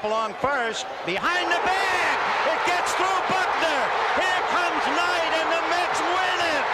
along first. Behind the bag. It gets through Buckner. Here comes Knight, and the Mets win it.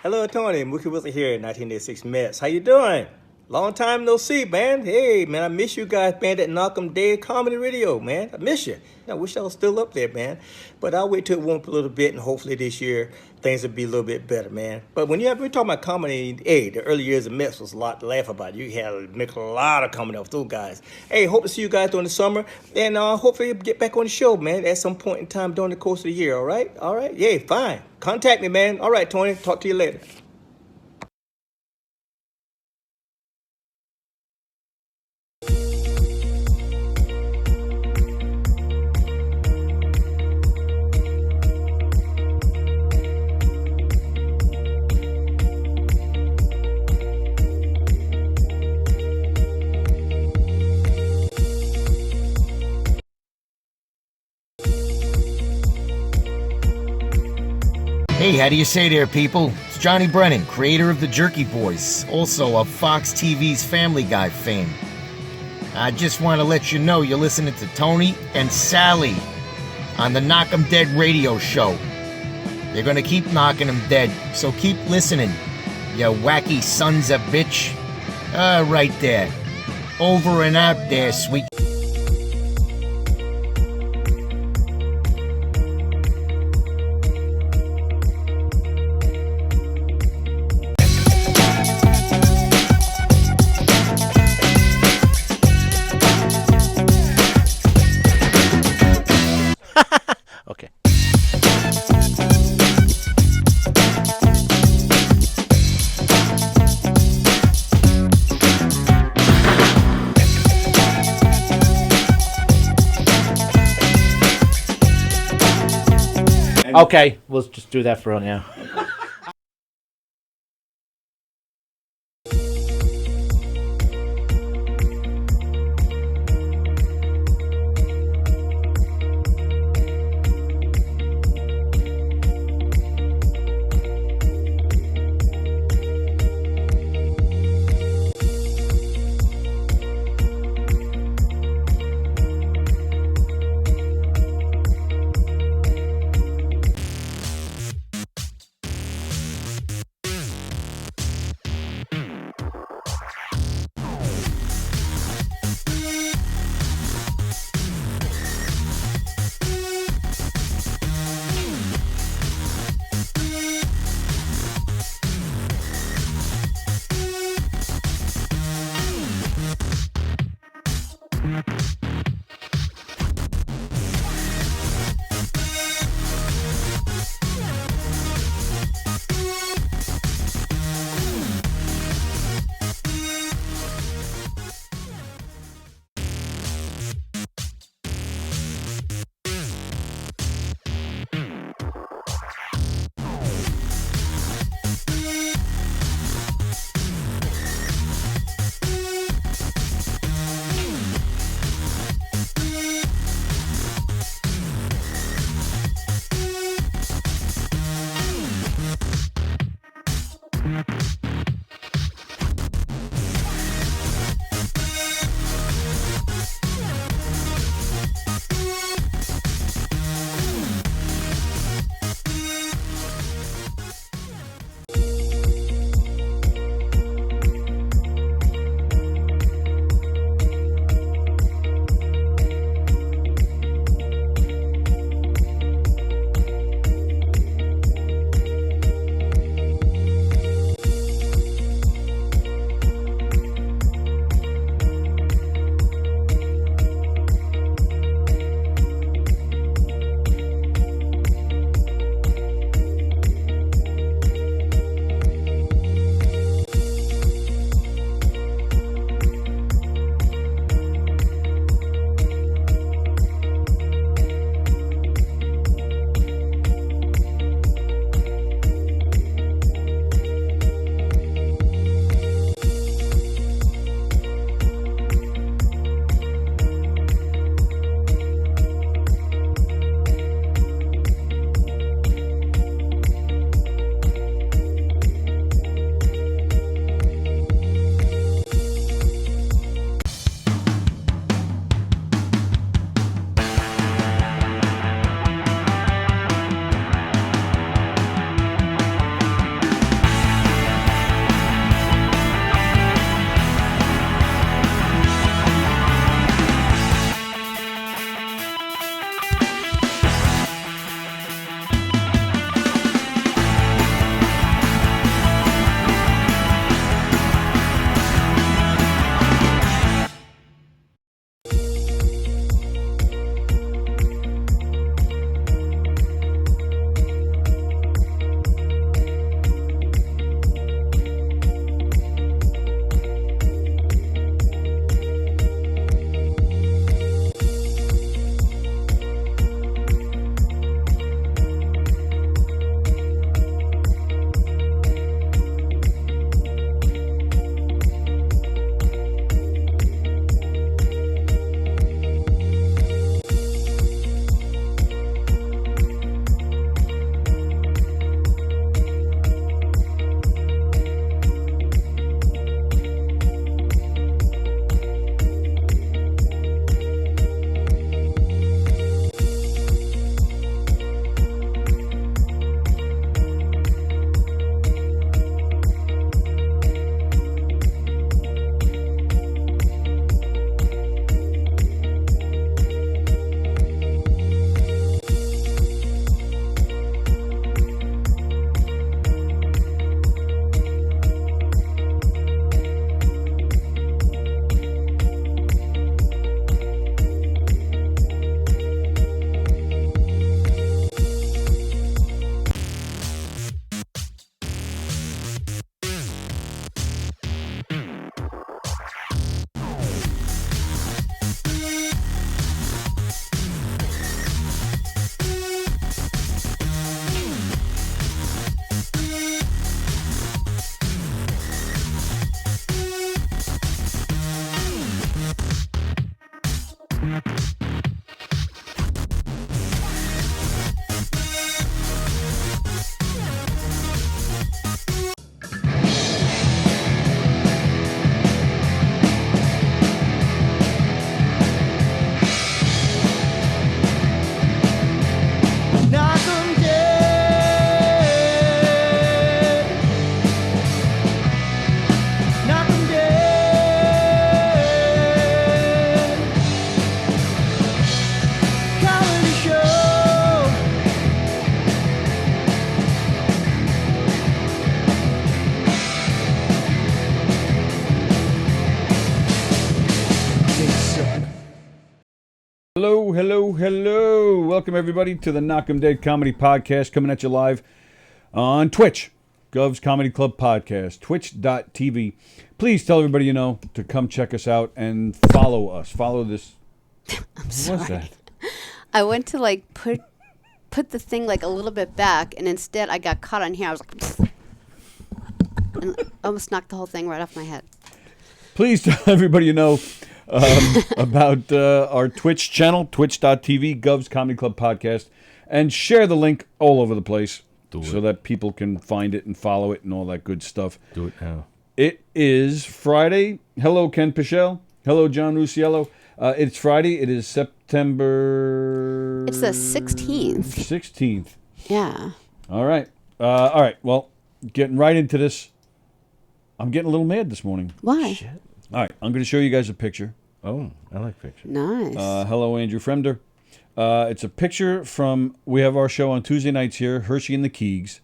Hello, Tony. Mookie Wilson here, 1986 Mets. How you doing? Long time no see, man. Hey, man, I miss you guys, man. That Knockem Day Comedy Radio, man. I miss you. I wish I was still up there, man. But I'll wait till it warm up a little bit, and hopefully this year things will be a little bit better, man. But when we're talking about comedy, hey, the early years of Mets was a lot to laugh about. You had to make a lot of comedy off those guys. Hey, hope to see you guys during the summer, and hopefully get back on the show, man, at some point in time during the course of the year, all right? All right? Yeah, fine. Contact me, man. All right, Tony. Talk to you later. Hey, how do you say there, people? It's Johnny Brennan, creator of the Jerky Voice, also of Fox TV's Family Guy fame. I just want to let you know you're listening to Tony and Sallie on the Knock 'em Dead radio show. They're going to keep knocking 'em dead, so keep listening, you wacky sons of bitch. Right there. Over and out there, sweet. Okay. Okay, we'll just do that for now. Hello, hello, hello. Welcome, everybody, to the Knockem Dead Comedy Podcast, coming at you live on Twitch, Gov's Comedy Club Podcast, twitch.tv. Please tell everybody you know to come check us out and follow us. Follow this. I'm sorry. What's that? I went to like put the thing like a little bit back, and instead I got caught on here. I was like, and almost knocked the whole thing right off my head. Please tell everybody you know about our Twitch channel, twitch.tv, Gov's Comedy Club Podcast, and share the link all over the place so that people can find it and follow it and all that good stuff. Do it now. It is Friday. Hello, Ken Pichelle. Hello, John Rusiello. It's Friday. It is September... It's the 16th. 16th. Yeah. All right. Well, getting right into this. I'm getting a little mad this morning. Why? Shit. All right. I'm going to show you guys a picture. Oh, I like pictures. Nice. Hello, Andrew Fremder. It's a picture from... We have our show on Tuesday nights here, Hershey and the Keegs.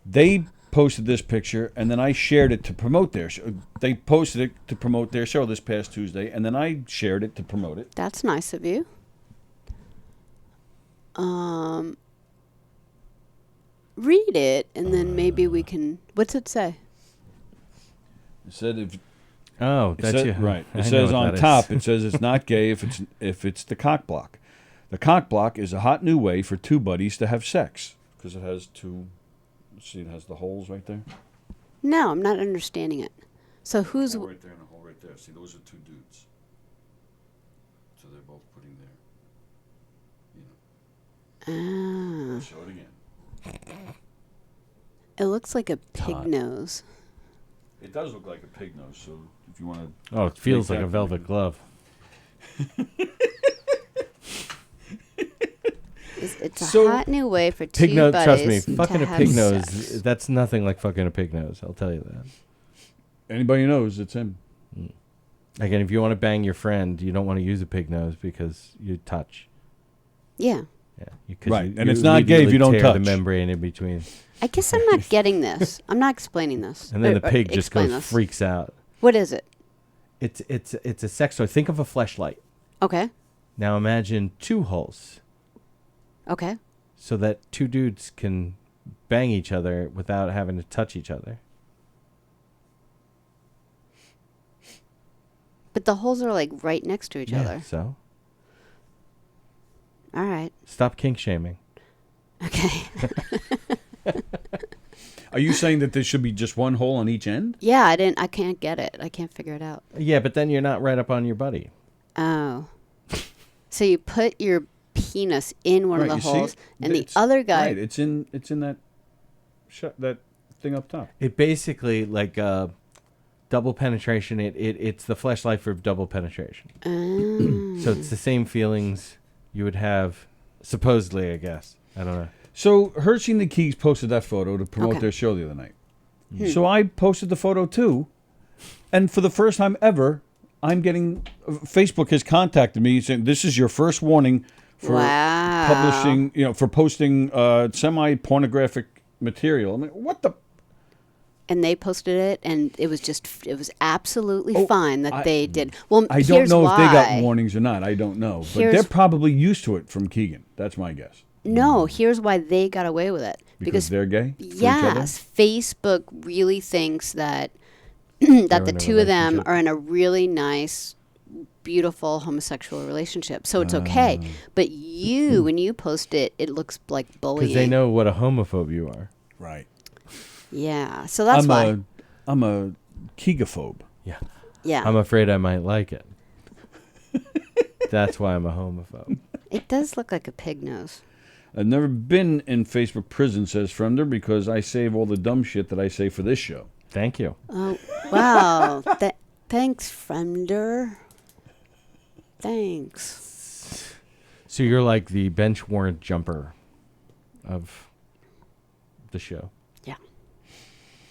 They posted this picture, and then I shared it to promote their show. They posted it to promote their show this past Tuesday, and then I shared it to promote it. That's nice of you. Read it, and then maybe we can... What's it say? It said if... Oh, It that's said, you. right. I It know says what on that top, is. it says it's not gay if it's the cock block. The cock block is a hot new way for two buddies to have sex. Because it has two... See, it has the holes right there. No, I'm not understanding it. So who's... A hole right there and a hole right there. See, those are two dudes. So they're both putting their... Ah, Show it again. it looks like a pig hot. nose. It does look like a pig nose, so if you want to... Oh, it feels Make like a that- velvet glove. It's a So- hot new way for Pig two nose, trust me, buddies to fucking a have pig sex. nose, that's nothing like fucking a pig nose. I'll tell you that. Anybody knows, it's him. Again, if you want to bang your friend, you don't want to use a pig nose because you touch. Yeah. Yeah, 'cause Right, and it's not gay if you don't tear touch. the membrane in between, I guess I'm not getting this. I'm not explaining this. and then Or- the or pig just explain goes this. freaks out. What is it? It's a sex toy. Think of a fleshlight. Okay. Now imagine two holes, Okay. so that two dudes can bang each other without having to touch each other. But the holes are like right next to each other. So All right. stop kink shaming. Okay. Are you saying that there should be just one hole on each end? Yeah, I can't get it. I can't figure it out. Yeah, but then you're not right up on your buddy. Oh. So you put your penis in one Right, of you the see holes, it? and the It's- other guy. Right, it's in that that thing up top. It basically like double penetration. It's the fleshlight for double penetration. So it's the same feelings you would have, supposedly, I guess. I don't know. So Hershey and the Keys posted that photo to promote Okay. their show the other night. So I posted the photo too, and for the first time ever, I'm getting... Facebook has contacted me saying, this is your first warning for Wow. publishing, for posting semi-pornographic material. I mean, what the... And they posted it, and it was absolutely Oh, fine that I- they did. Well, I don't here's know why. if they got warnings or not. I don't know. But Here's- they're probably used to it from Keegan. That's my guess. No, here's why they got away with it. Because they're gay? For each other? Yes, Facebook really thinks that that the in a two of them relationship. are in a really nice, beautiful homosexual relationship. So it's okay. But you, when you post it, it looks like bullying. Because they know what a homophobe you are. Right. Yeah. So that's why. I'm a Keegaphobe. Yeah. Yeah. I'm afraid I might like it. That's why I'm a homophobe. It does look like a pig nose. I've never been in Facebook prison, says Fremder, because I save all the dumb shit that I say for this show. Thank you. Oh, wow. Thanks, Fremder. Thanks. So you're like the bench warrant jumper of the show. Yeah.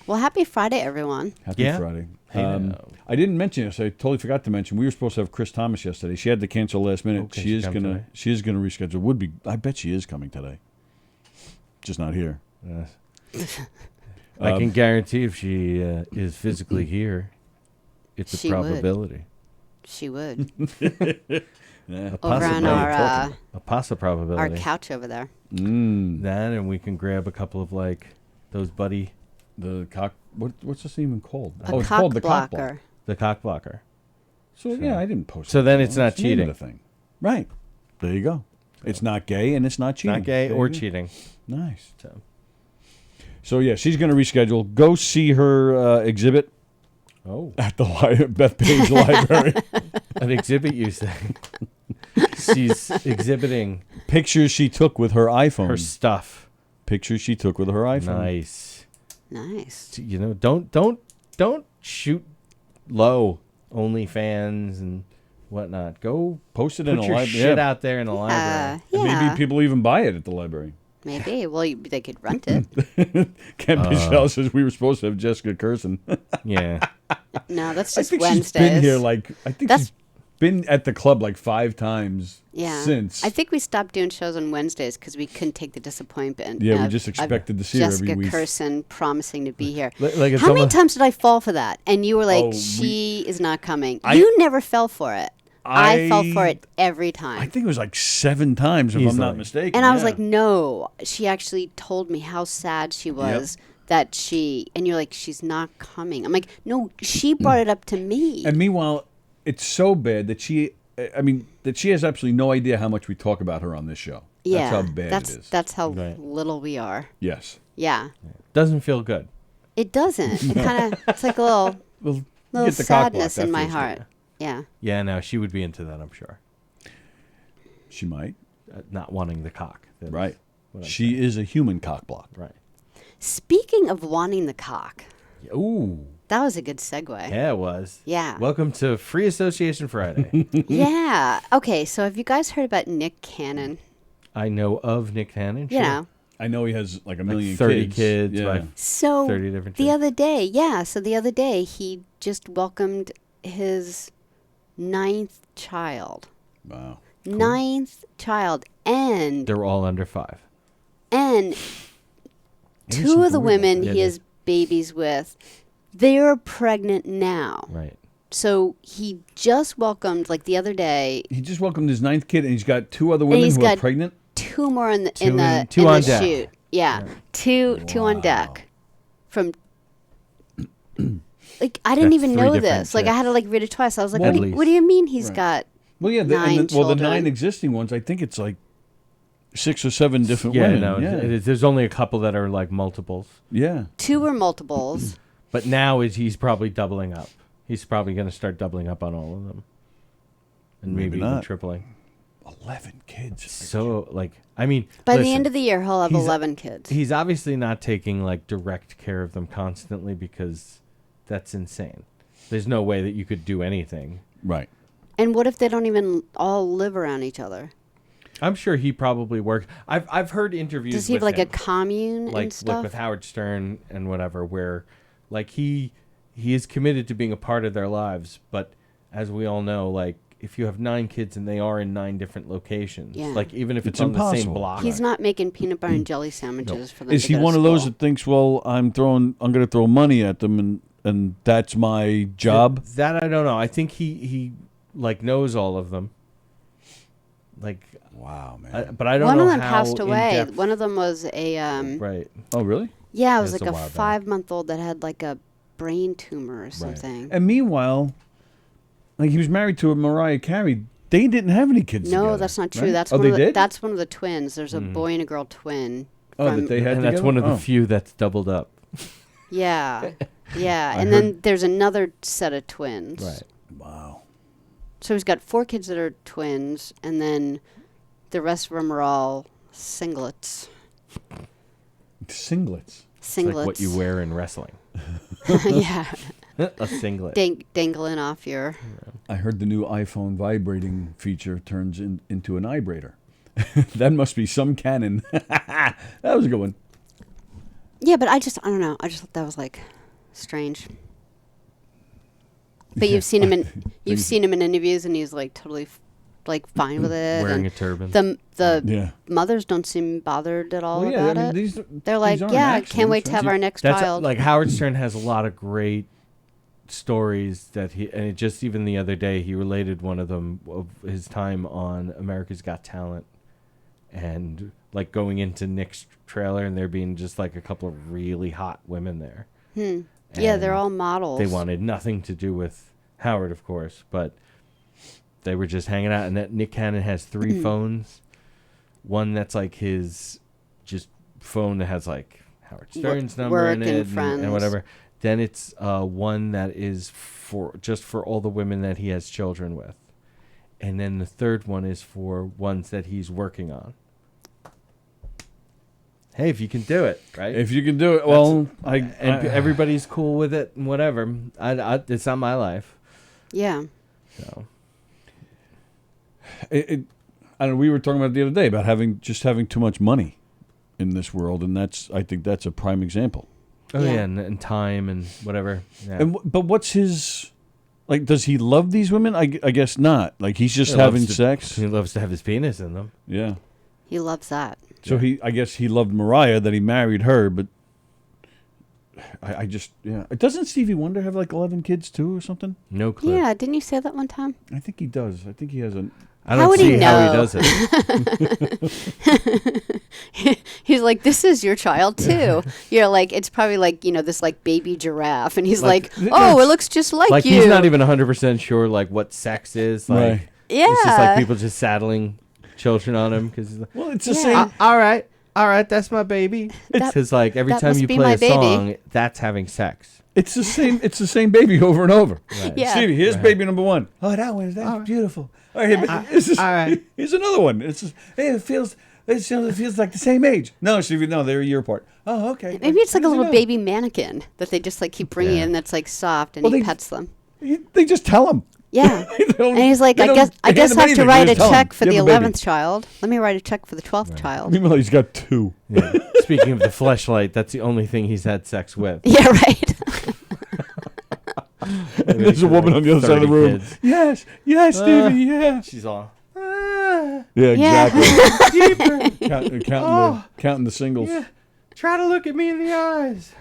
Well, happy Friday, everyone. Happy Yeah. Friday. Hey, now. I didn't mention this. I totally forgot to mention. We were supposed to have Chris Thomas yesterday. She had to cancel last minute. Okay, she she is come gonna. today? She is gonna reschedule. Would be. I bet she is coming today. Just not here. I can guarantee if she is physically here, it's a She would. probability. She would. Yeah. over on A pasta our probability. couch over there. That, and we can grab a couple of like those buddy, The cock. What's this even called? A it's cock called the cock block. blocker. the cock blocker. So yeah, I didn't post. So it. then it's not the name of cheating. The thing. Right. There you go. It's not gay and it's not cheating. Not gay There or you go. cheating. Nice. So So yeah, she's going to reschedule. Go see her exhibit at the Bethpage Library. an exhibit, you say? She's exhibiting Pictures she took with her iPhone. her stuff. Pictures she took with her iPhone. Nice. Nice. You know, don't shoot low. OnlyFans and whatnot. Go Post it put in a your library. shit out there in the library. Yeah. Maybe people even buy it at the library. Maybe. Well, they could rent it. Ken Michelle says we were supposed to have Jessica Curson. Yeah. No, that's I just think Wednesdays. she's been here I think That's- she's been at the club like 5 times Yeah. since. I think we stopped doing shows on Wednesdays because we couldn't take the disappointment. Yeah, we of- just of expected to see her every Jessica week. Curson promising to be here. Like it's How many almost- times did I fall for that? And you were like, Oh, she is not coming. You never fell for it. I fell for it every time. I think it was like 7 times, if I'm Easily. not mistaken. And I was yeah. like, no. She actually told me how sad she was that she, and you're like, she's not coming. I'm like, no, she brought it up to me. And meanwhile, it's so bad that she has absolutely no idea how much we talk about her on this show. yeah, That's how bad that's, it is. That's how Right. little we are. Yes. Yeah. Doesn't feel good. It doesn't. It kind of, it's like a little Well, little get the cock block, sadness that in my feels good. heart. Yeah. Yeah, no, she would be into that, I'm sure. She might. Not wanting the cock. That's Right. what I'm She is a human cock block. Right. Speaking of wanting the cock, Ooh. that was a good segue. Yeah, it was. Yeah. Welcome to Free Association Friday. Yeah. Okay, so have you guys heard about Nick Cannon? I know of Nick Cannon. You know. I know he has like a million 30 kids. kids. Yeah. Like So 30 different the chicks. other day, so the other day he just welcomed his 9th child. Wow. 9th child. And They're all under 5. two of the women Yeah, he has babies with, they're pregnant now. Right. So he just welcomed, like the other day, He just welcomed his 9th kid, and he's got 2 other women he's who are got pregnant. 2 more in the Two in the, two in on the deck. shoot. Yeah, two on deck. From like I didn't That's even 3 know different this. Like I had to like read it twice. I was like, At what least. do you mean he's got? Well, yeah. 9 the children. 9 existing ones, I think it's like 6 or 7 different Yeah, women. no, yeah. it is, there's only a couple that are like multiples. Yeah. 2 or multiples. But now he's probably doubling up. He's probably going to start doubling up on all of them. And Maybe maybe even not. tripling. 11 kids. So, like, I mean, By the listen, end of the year, he'll have he's- 11 kids. He's obviously not taking, like, direct care of them constantly because that's insane. There's no way that you could do anything. Right. And what if they don't even all live around each other? I'm sure he probably works. I've heard interviews Does he have with like a him, commune like and stuff? with Howard Stern and whatever, where like he is committed to being a part of their lives, but as we all know, like if you have 9 kids and they are in 9 different locations, Yeah. like even if It's it's on the same impossible. block, He's not making peanut butter and jelly sandwiches for them. Is to he go to one of those school. that thinks, well, I'm going to throw money at them and that's my job? That I don't know. I think he like knows all of them. Like, Wow, man. but I don't One know of them how passed away. in-depth- One of them was a Right. Oh, really? yeah, it was It's like a a while back. 5-month-old that had like a brain tumor or something. And meanwhile, like he was married to a Mariah Carey. They didn't have any kids No, together, that's not true. right? That's oh, one they of the, did? that's one of the twins. There's a boy and a girl twin. Oh, from- that they had And that's together? one of the Oh. few that's doubled up. Yeah, yeah. I And heard- then there's another set of twins. Right. Wow. So he's got 4 kids that are twins, and then the rest of them are all singlets. Singlets. It's Singlets. like what you wear in wrestling. Yeah, A singlet. dangling off your. I heard the new iPhone vibrating feature turns into an vibrator. That must be some canon. That was a good one. Yeah, but I don't know. I just thought that was like strange. But you've seen him in interviews, and he's like totally like fine with it. Wearing and a turban. The Yeah. mothers don't seem bothered at all Well, yeah, about I mean, it. these They're like, aren't yeah, accidents, can't wait to right? have our next That's child. like Howard Stern has a lot of great stories that and it just even the other day he related one of them of his time on America's Got Talent, and like going into Nick's trailer and there being just like a couple of really hot women there. Yeah, they're all models. They wanted nothing to do with Howard, of course, but they were just hanging out. And that Nick Cannon has 3 phones. One that's like his just phone that has like Howard Stern's number in it and whatever. Then it's one that is for all the women that he has children with. And then the third one is for ones that he's working on. Hey, if you can do it, right? If you can do it, well, everybody's cool with it and whatever. It's not my life. Yeah. So. I don't know, we were talking about it the other day about having too much money in this world, and I think that's a prime example. Oh yeah, and time and whatever. Yeah. But what's his, like? Does he love these women? I guess not. Like he's just having sex. He loves to have his penis in them. Yeah. He loves that. So I guess he loved Mariah, that he married her, but Doesn't Stevie Wonder have like 11 kids too or something? No clue. Yeah, didn't you say that one time? I think he does. I think he has a. I don't see how he does it. He's like, this is your child too. You're like, it's probably like, this like baby giraffe. And he's like oh, it looks just like you. He's not even 100% sure like what sex is. Like, right. Yeah. It's just like people just saddling children on him. Cause well, it's the same. All right, that's my baby. Because like every time you play a song, that's having sex. It's the same. It's the same baby over and over. Right. Yeah. Stevie, here's baby number 1. Oh, that one. That's beautiful. All right, all right. Here's another one. It's just, hey, it feels like the same age. No, Stevie, no, they're a year apart. Oh, okay. Maybe it's like a little baby mannequin that they just like keep bringing in that's like soft and he pets them. They just tell him. Yeah. And he's like, I guess I have to write a check for the 11th child. Let me write a check for the 12th child. Meanwhile, he's got 2. Yeah. Speaking of the fleshlight, that's the only thing he's had sex with. Yeah, right. And there's a woman on the other side of the room. Kids. Yes, Stevie, yeah. She's all. Yeah, exactly. Deeper. Counting the singles. Yeah. Try to look at me in the eyes.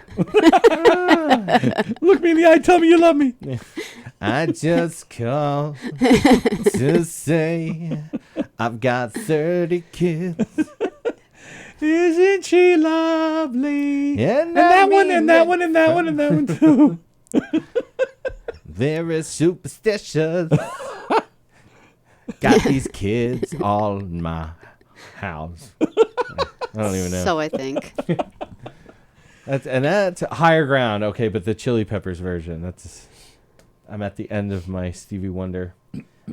Look me in the eye. Tell me you love me. I just called to say I've got 30 kids. Isn't she lovely? And that one, and that one, and that one, and that one too. There is superstitious. Got these kids all in my house. I don't even know. So I think. That's higher ground. Okay, but the Chili Peppers version. I'm at the end of my Stevie Wonder.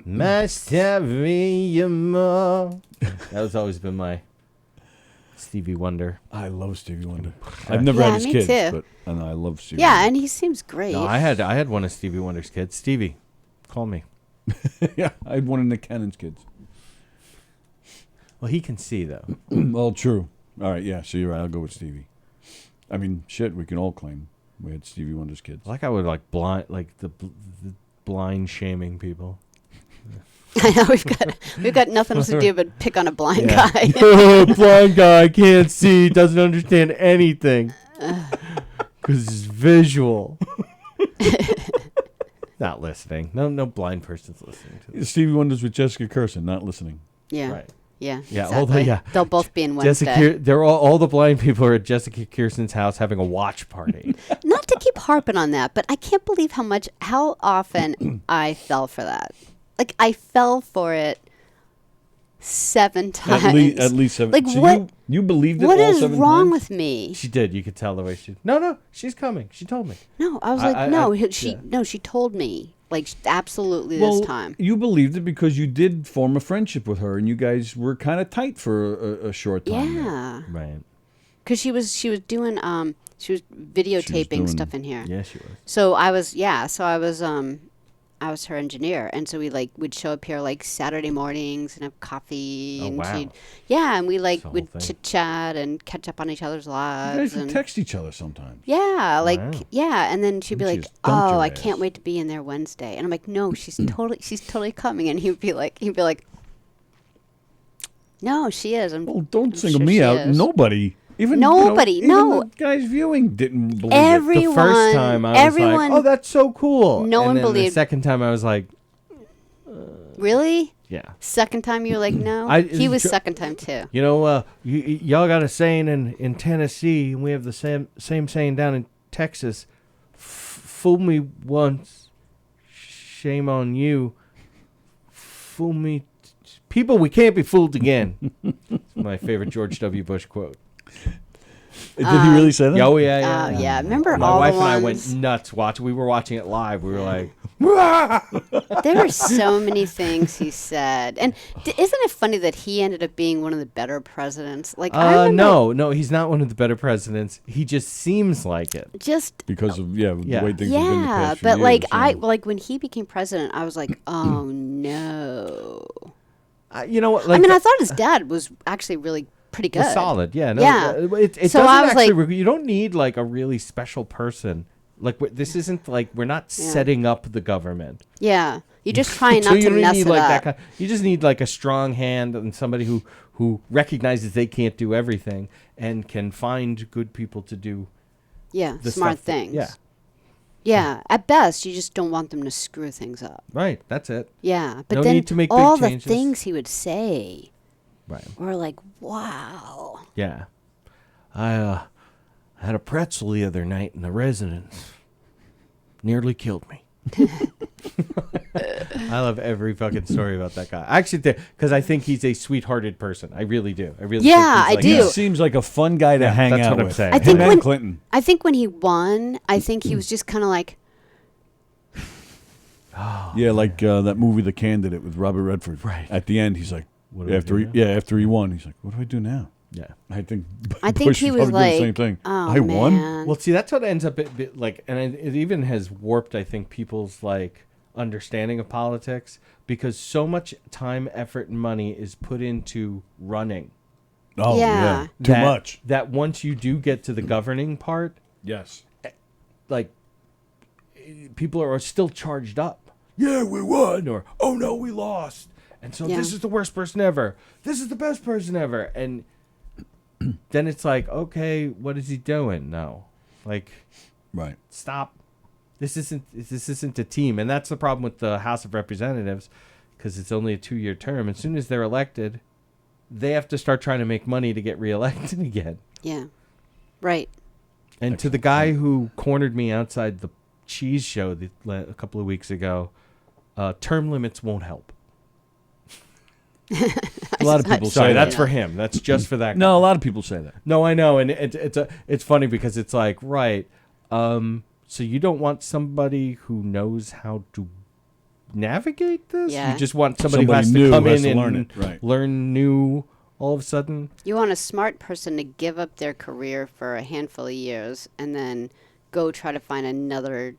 Must have you more. That has always been my Stevie Wonder. I love Stevie Wonder. I've never had his kids, but I love Stevie Wonder. Yeah, and he seems great. No, I had one of Stevie Wonder's kids. Stevie, call me. Yeah, I had one of Nick Cannon's kids. Well, he can see though. Well, true. All right, yeah. So you're right. I'll go with Stevie. I mean, shit. We can all claim we had Stevie Wonder's kids. Like I would like the blind shaming people. I know we've got nothing else to do but pick on a blind guy. Blind guy can't see, doesn't understand anything because it's visual. Not listening. No blind person's listening to this. Stevie Wonder's with Jessica Kirson, not listening. Yeah. Right. Yeah. Yeah. Exactly. They'll both be in Wednesday. They're all the blind people are at Jessica Kirsten's house having a watch party. Not to keep harping on that, but I can't believe how often I fell for that. Like I fell for it 7 times. At least 7. Like so what? You believed it what all is 7 wrong times? with me? She did. You could tell the way she. No, she's coming. She told me. No, I was like, she told me. Like, absolutely this time. You believed it because you did form a friendship with her, and you guys were kind of tight for a short time. Yeah. Right. Because she was doing videotaping stuff in here. Yeah, she was. So I was her engineer, and so we'd show up here like Saturday mornings and have coffee. Oh, and wow. And we would chit chat and catch up on each other's lives. You guys would and text each other sometimes. Yeah, Wow. and then she'd be like, "Oh, I can't wait to be in there Wednesday," and I'm like, "No, she's totally coming," and he'd be like, "No, she is." Well, don't single me out. Nobody Even Nobody, even no. the guys viewing didn't believe it. Everyone, The first time I was like, "Oh, that's so cool." No and one then believed. The second time I was like, Really? "Yeah." Second time you were like, no. He was second time too. You know, y'all got a saying in Tennessee, and we have the same saying down in Texas. Fool me once, shame on you. Fool me, people. We can't be fooled again. It's my favorite George W. Bush quote. Did he really say that? Oh yeah. Yeah. Remember My all wife the and I ones? went nuts. We were watching it live. We were like, There were so many things he said, and isn't it funny that he ended up being one of the better presidents? Like, I remember no, he's not one of the better presidents. He just seems like it. just Because of the Yeah. way things have been the yeah, past few but like years, like when he became president, I was like, oh no. You know what? Like, I mean, I thought his dad was actually really pretty good. was solid. Yeah. No, Yeah. It So doesn't I was actually. like- You don't need like a really special person. Like this isn't like we're not setting up the government. Yeah, you're just trying So not you to don't mess need it like up. that kind. You just need like a strong hand and somebody who recognizes they can't do everything and can find good people to do Yeah, the smart stuff that- things. yeah. Yeah, at best, you just don't want them to screw things up. Right. That's it. Yeah, but No then need to make big all the changes. things he would say Right. were like, wow. Yeah. I had a pretzel the other night in the residence. Nearly killed me. I love every fucking story about that guy. I actually, because I think he's a sweethearted person. I really do. I really. Yeah, think I he's He do. seems like a fun guy to hang that's out what I'm with. saying. I think Him and when Clinton. I think when he won, I think he was just kind of like, Yeah, like that movie, The Candidate, with Robert Redford. Right. At the end, he's like, What do I after do he, now? after he won, he's like, what do I do now? Yeah. I think I think Bush he was was probably doing like, the same thing. oh I won. man. Well, see, that's what ends up like, and it even has warped, I think, people's like understanding of politics because so much time, effort, and money is put into running. Oh Yeah. Too that- much. That once you do get to the governing part, Yes. like people are still charged up. Yeah, we won, or oh no, we lost, and so Yeah. this is the worst person ever. This is the best person ever, and then it's like, okay, what is he doing? No, like Right. stop. This isn't a team, and that's the problem with the House of Representatives, because it's only a 2-year term. As soon as they're elected, they have to start trying to make money to get reelected again. Yeah, right. And to the guy who cornered me outside the cheese show a couple of weeks ago, term limits won't help. A lot of people say Sorry, that. that's for him. That's just for that guy. No, a lot of people say that. No, I know, and it's funny because it's like, right, so you don't want somebody who knows how to navigate this? Yeah. You just want somebody, Somebody who new has to come has in to and learn it, right. learn new all of a sudden? You want a smart person to give up their career for a handful of years and then go try to find another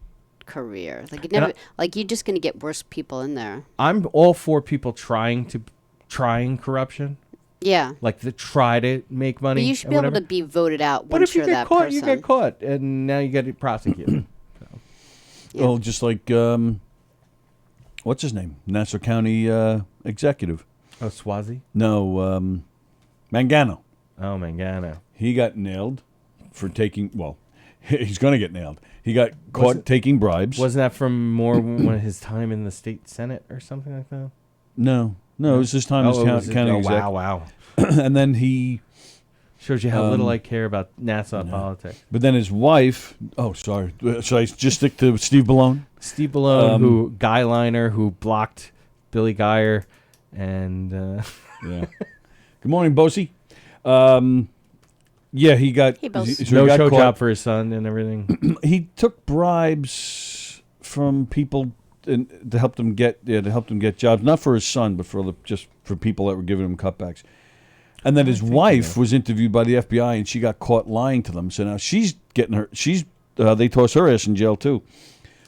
career. Like it never, like you're just going to get worse people in there. I'm all for people trying corruption. Yeah. Like to try to make money. But you should and be able whatever. to be voted out But once if you you're get that caught, person. you get caught, and now you get it prosecuted. Yeah. Oh, just like what's his name? Nassau County executive. Oh, Swazi? No, Mangano. Oh, Mangano. He got nailed for taking. Well, he's going to get nailed. He got caught taking bribes. Wasn't that from more one of his time in the state senate or something like that? No, it was his time as county exec. Wow. And then he. Shows you how little I care about Nassau politics. But then his wife. Oh, sorry. Should I just stick to Steve Ballone? Steve Ballone, Guy Liner, who blocked Billy Geyer, and Yeah. Good morning, Bosie. Yeah, he got Hey, Bose. so he no got show caught. job for his son and everything. He took bribes from people to help them get jobs, not for his son, but just for people that were giving him cutbacks. And then his wife was interviewed by the FBI, and she got caught lying to them. So now she's getting her. They toss her ass in jail too.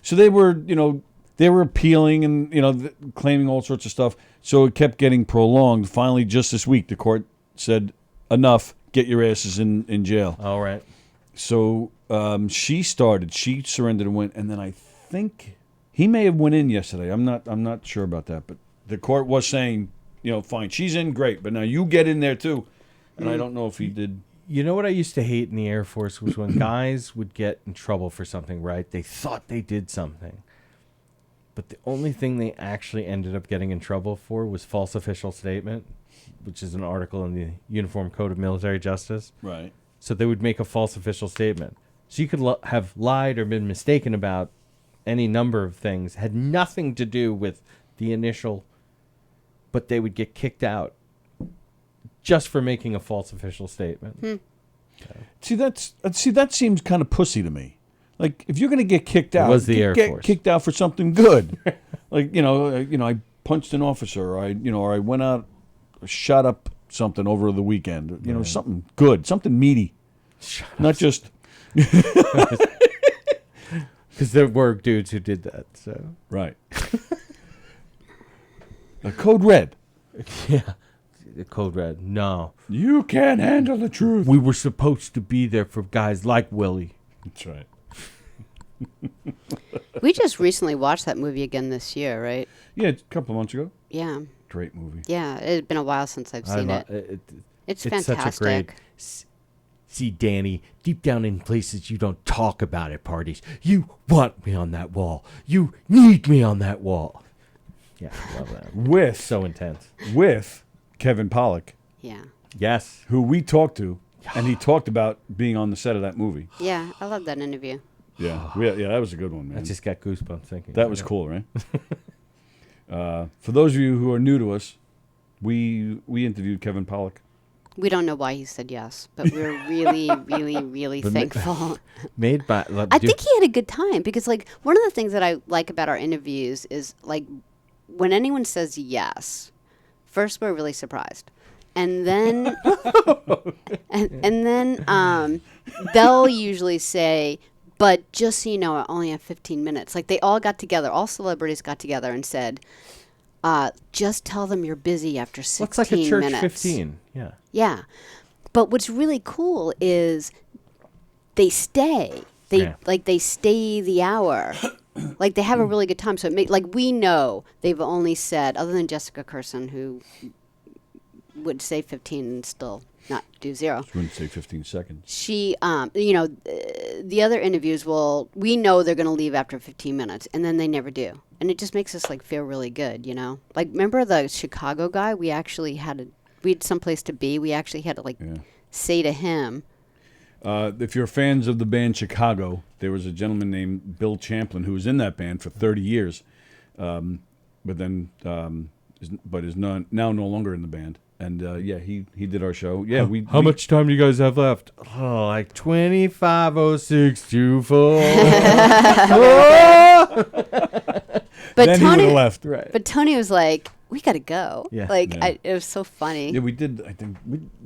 So they were appealing and claiming all sorts of stuff. So it kept getting prolonged. Finally, just this week, the court said, "Enough. Get your asses in jail." All right. So she surrendered and went, and then I think he may have went in yesterday. I'm not sure about that, but the court was saying, fine, she's in, great, but now you get in there too. And I don't know if he did. You know what I used to hate in the Air Force was when guys would get in trouble for something, right? They thought they did something. But the only thing they actually ended up getting in trouble for was false official statement, which is an article in the Uniform Code of Military Justice. Right. So they would make a false official statement. So you could have lied or been mistaken about any number of things, had nothing to do with the initial, but they would get kicked out just for making a false official statement. See, that seems kind of pussy to me. Like, if you're going to get kicked out, was the Air get Force. kicked out for something good. Like, I punched an officer, or I went out, shot up something over the weekend. Something good, something meaty, not just. Because there were dudes who did that. So Right. Code Red. yeah, the Code Red. No, You can't handle the truth. we were supposed to be there for guys like Willie. That's right. We just recently watched that movie again this year, right? Yeah, a couple of months ago. Yeah. Great movie. Yeah, it's been a while since I've seen it. It's fantastic. Such a great. See, Danny, deep down in places you don't talk about at parties, you want me on that wall. You need me on that wall. Yeah, I love that. With So intense. Kevin Pollak, Yeah. Yes. who we talked to, and he talked about being on the set of that movie. Yeah, I love that interview. Yeah, that was a good one, man. I just got goosebumps thinking. That about was it. cool, right? For those of you who are new to us, we interviewed Kevin Pollak. We don't know why he said yes, but we're really, really, really thankful. Made by. I think he had a good time because, like, one of the things that I like about our interviews is, like, when anyone says yes, first we're really surprised, and then, and then they'll usually say, "But just so you know, I only have 15 minutes." Like, they all got together, all celebrities got together and said, "Just tell them you're busy after 16 Looks like a church minutes." 15. Yeah. Yeah. But what's really cool is they stay. They stay the hour. Like, they have a really good time. So we know they've only said, other than Jessica Curson, who would say 15 and still not do 0. I wouldn't say 15 seconds. She, the other interviews we know they're going to leave after 15 minutes, and then they never do. And it just makes us, like, feel really good, you know? Like, remember the Chicago guy? We had someplace to be. We actually had to, say to him. If you're fans of the band Chicago, there was a gentleman named Bill Champlin who was in that band for 30 years, but then is now no longer in the band. And he did our show. Yeah, How much time do you guys have left? Oh, like 25:0624. But then Tony he would have left. Right. But Tony was like, "We got to go." Yeah. Like, Yeah. it was so funny. Yeah, we did. I think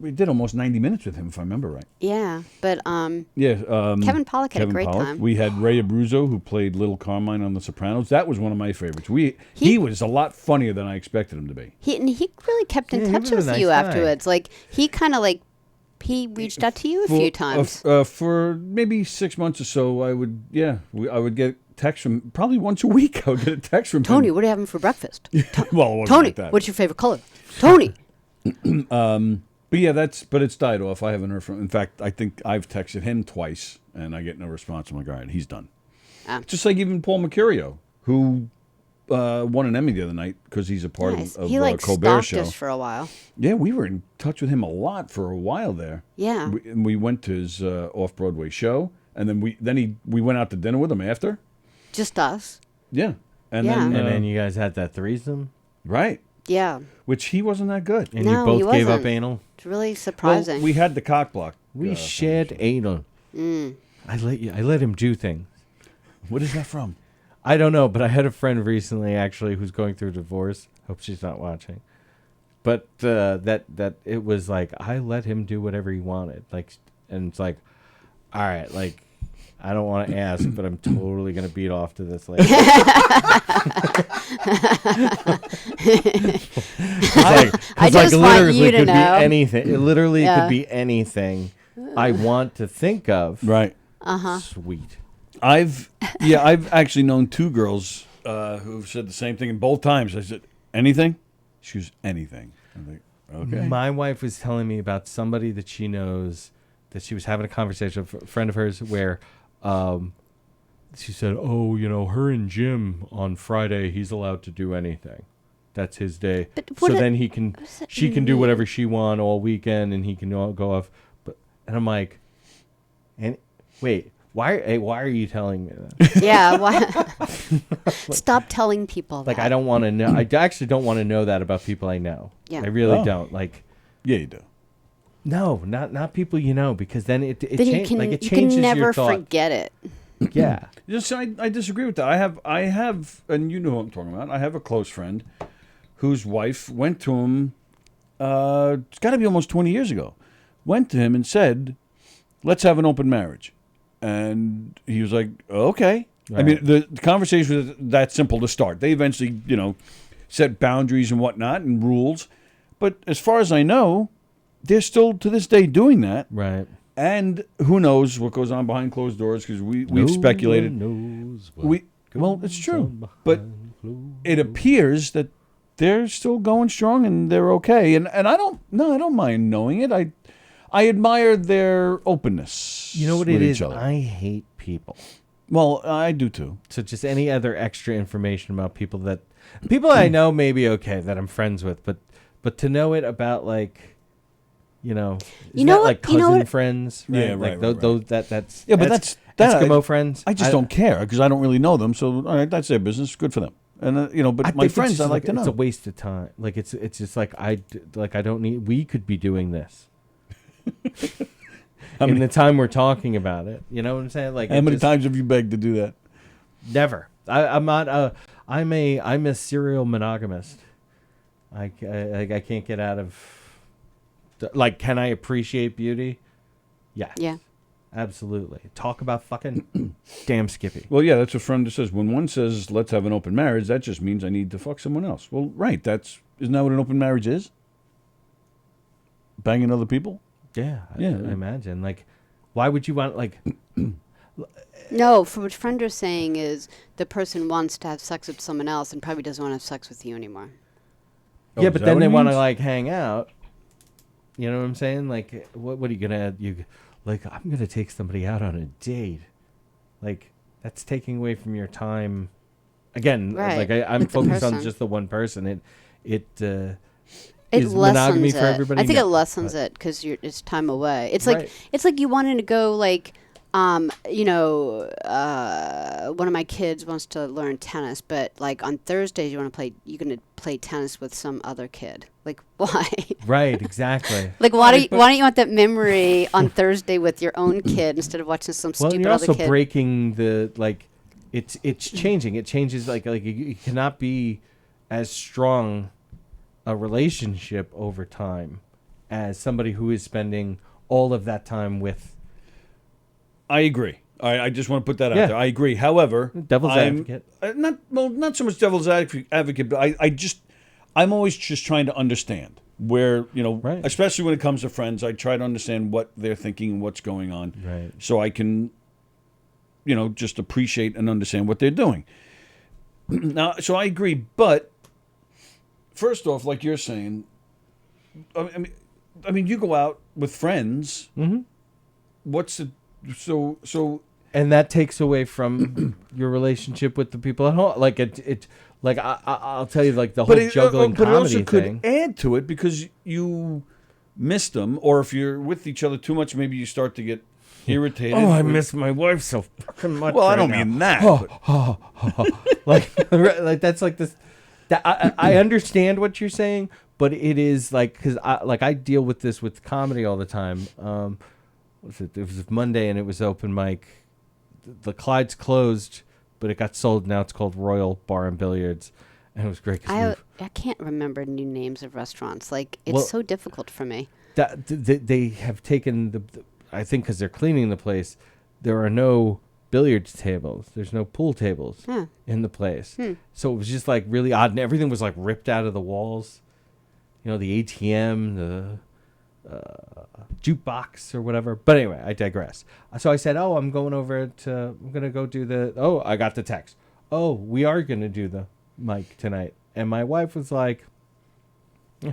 we did almost 90 minutes with him, if I remember right. Yeah, but Yeah. Kevin Pollak had a great time. We had Ray Abruzzo, who played Little Carmine on The Sopranos. That was one of my favorites. He was a lot funnier than I expected him to be. He really kept in Yeah, he touch was a with nice you guy. afterwards. Like, he kind of he reached out to you a few times. For maybe 6 months or so, I would get texts from probably once a week. I would get a text from Tony, him. what are you having for breakfast? Well, it wasn't Tony, like that. what's your favorite color? Tony. But yeah, but it's died off. I haven't heard from. In fact, I think I've texted him twice, and I get no response. I'm like, all right, he's done. Just like even Paul Mercurio, who won an Emmy the other night because he's a part Nice. of He Colbert stalked Show. us for a while. Yeah, we were in touch with him a lot for a while there. Yeah. We went to his off-Broadway show, and then we went out to dinner with him after. Just us. Yeah, and Yeah. then And then you guys had that threesome, right, Yeah. which he wasn't that good. and No, you he both gave up wasn't. anal. It's really Well, surprising. we had the cock block. We shared anal. I let him do things. What is that from? I don't know, but I had a friend recently actually who's going through a divorce. Hope she's not watching. But that it was like I let him do whatever he wanted. Like, and it's like, all right, like I don't want to ask, but I'm totally gonna beat off to this lady. I just want literally you to could know. be anything. It literally Yeah. could be anything I want to think of. Right. Sweet. I've actually known two girls who've said the same thing, and both times I said anything. She was anything. I'm like, okay. My wife was telling me about somebody that she knows that she was having a conversation with a friend of hers where she said, "Oh, her and Jim on Friday, he's allowed to do anything. That's his day. So then she can do whatever she want all weekend, and he can go off." And I'm like, wait, why are you telling me that? Yeah, why? Stop telling people that. Like, I don't want to know. I actually don't want to know that about people I know. Yeah. I really don't. Like, Yeah, you do. no, not people you know, because then it then you changes can never your thought. forget it. Yeah. Just I disagree with that. I have, and you know what I'm talking about. I have a close friend whose wife went to him. It's got to be almost 20 years ago. Went to him and said, "Let's have an open marriage," and he was like, "Okay." Right. I mean, the conversation was that simple to start. They eventually, set boundaries and whatnot and rules, but as far as I know, they're still to this day doing that. Right. And who knows what goes on behind closed doors, because we've speculated. Well, it's true, but it appears that they're still going strong and they're okay. And I don't mind knowing it. I admire their openness. You know what it is? I hate people. Well, I do too. So just any other extra information about people I know may be okay, that I'm friends with, but to know it about, like, like cousin friends, right? Yeah, like right. Those that's yeah, but that's Eskimo friends. I just don't care because I don't really know them. So all right, that's their business. Good for them. And but my friends, I like to know. It's a waste of time. Like it's just like I don't need. We could be doing this. In the time we're talking about it, you know what I'm saying? Like, how many times have you begged to do that? Never. I'm not. I'm a serial monogamist. I can't get out of. Like, can I appreciate beauty? Yes. Yeah. Absolutely. Talk about fucking damn Skippy. Well, yeah, that's what a friend just says. When one says, "Let's have an open marriage," that just means I need to fuck someone else. Well, right. Isn't that what an open marriage is? Banging other people? Yeah. I imagine. Like, why would you want, like... No, from what Frender's saying is the person wants to have sex with someone else and probably doesn't want to have sex with you anymore. Oh, yeah, but then they want to, like, hang out. You know what I'm saying? Like, what are you going to... Like, I'm going to take somebody out on a date. Like, that's taking away from your time. Again, right. like, I'm focused on just the one person. It is monogamy for everybody. I think it lessens it because it's time away. It's like it's like you wanting to go, like, one of my kids wants to learn tennis, but like on Thursdays you're going to play tennis with some other kid. Like, why? Right, exactly. Like, why don't you want that memory on Thursday with your own kid instead of watching some stupid other kid? Well, you're also breaking the, like, it's changing. It changes, like you cannot be as strong a relationship over time as somebody who is spending all of that time with. I agree. I just want to put that out there. I agree. However, devil's advocate. Not so much devil's advocate, but I'm always just trying to understand where, especially when it comes to friends, I try to understand what they're thinking and what's going on. Right. So I can, just appreciate and understand what they're doing. Now, so I agree, but first off, like you're saying, I mean, you go out with friends. Mm-hmm. What's the so? And that takes away from your relationship with the people at home. Like like I'll tell you, like the whole juggling comedy thing. But it also thing. could add to it because you miss them, or if you're with each other too much, maybe you start to get irritated. Oh, I miss my wife so fucking much. Well, I don't mean that. Like that's like this. I understand what you're saying, but it is like, because I deal with this with comedy all the time. It was Monday and it was open mic. The Clyde's closed, but it got sold. Now it's called Royal Bar and Billiards, and it was great. I can't remember new names of restaurants. Like, it's so difficult for me. They have taken I think because they're cleaning the place, there are no billiards tables. There's no pool tables in the place. So it was just like really odd, and everything was like ripped out of the walls. The ATM, the jukebox or whatever. But anyway, I digress. So I said, I'm going to go do I got the text. Oh, we are going to do the mic tonight. And my wife was like, yeah.